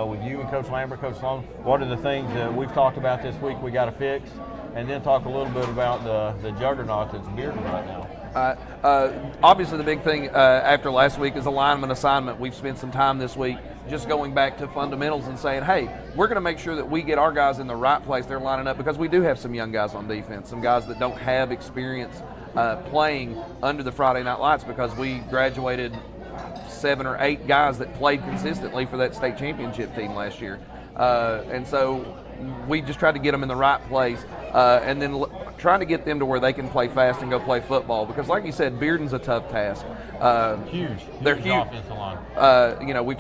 with you and Coach Lambert, Coach Sloan, what are the things that we've talked about this week we got to fix? And then talk a little bit about the juggernaut that's Bearden right now. Obviously, the big thing after last week is alignment assignment. We've spent some time this week just going back to fundamentals and saying, hey, we're going to make sure that we get our guys in the right place they're lining up, because we do have some young guys on defense, some guys that don't have experience playing under the Friday Night Lights, because we graduated 7 or 8 guys that played consistently for that state championship team last year. And so we just tried to get them in the right place, and then trying to get them to where they can play fast and go play football, because like you said, Bearden's a tough task. Huge. They're huge. Offensive line. We've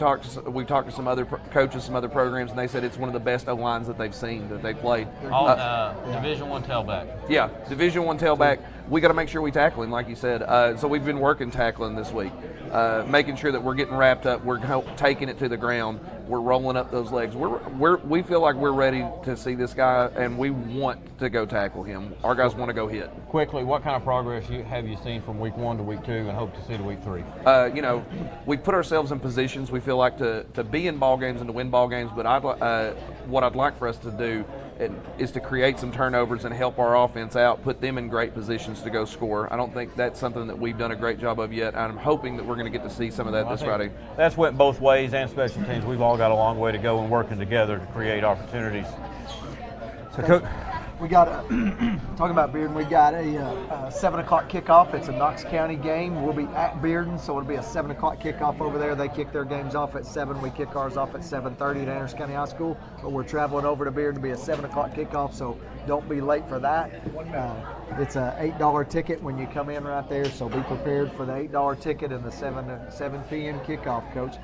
talked to some other coaches, some other programs, and they said it's one of the best O-lines that they've seen, that they've played. Division I tailback. Yeah, Division I tailback. We got to make sure we tackle him, like you said. So we've been working tackling this week, making sure that we're getting wrapped up, we're taking it to the ground, we're rolling up those legs. We feel like we're ready to see this guy, and we want to go tackle him. Our guys want to go hit. Quickly, what kind of progress have you seen from week 1 to week 2 and hope to see to week 3? We've put ourselves in positions we feel like to be in ball games and to win ball games, but what I'd like for us to do is to create some turnovers and help our offense out, put them in great positions to go score. I don't think that's something that we've done a great job of yet. I'm hoping that we're going to get to see some of that this Friday. That's went both ways, and special teams. We've all got a long way to go in working together to create opportunities. So, Coach, we got talking about Bearden. We got a 7 o'clock kickoff. It's a Knox County game. We'll be at Bearden, so it'll be a 7 o'clock kickoff over there. They kick their games off at 7. We kick ours off at 7:30 at Anderson County High School. But we're traveling over to Bearden to be a 7 o'clock kickoff, so don't be late for that. It's a $8 ticket when you come in right there, so be prepared for the $8 ticket and the 7 p.m. kickoff, Coach.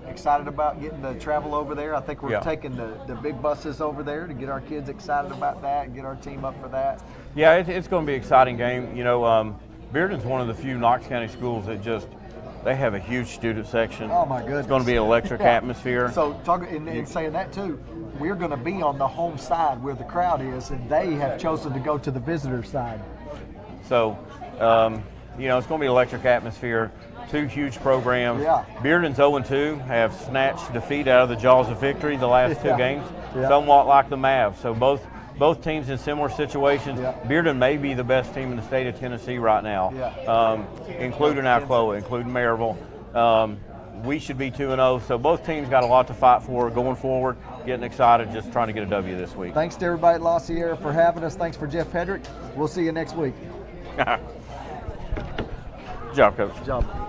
Excited about getting to travel over there. I think we're taking the big buses over there to get our kids excited about that and get our team up for that. Yeah, it's going to be an exciting game. Bearden's one of the few Knox County schools that they have a huge student section. Oh my goodness. It's going to be an electric atmosphere. So in saying that too, we're going to be on the home side where the crowd is, and they have chosen to go to the visitor side. So, it's going to be an electric atmosphere. 2 huge programs. Yeah. Bearden's 0-2 have snatched defeat out of the jaws of victory the last 2 games, Yeah. somewhat like the Mavs. So both teams in similar situations. Yeah. Bearden may be the best team in the state of Tennessee right now, including Alcoa, including Maryville. We should be 2-0. So both teams got a lot to fight for going forward. Getting excited, just trying to get a W this week. Thanks to everybody at La Sierra for having us. Thanks for Jeff Hedrick. We'll see you next week. Good job, Coach. Good job.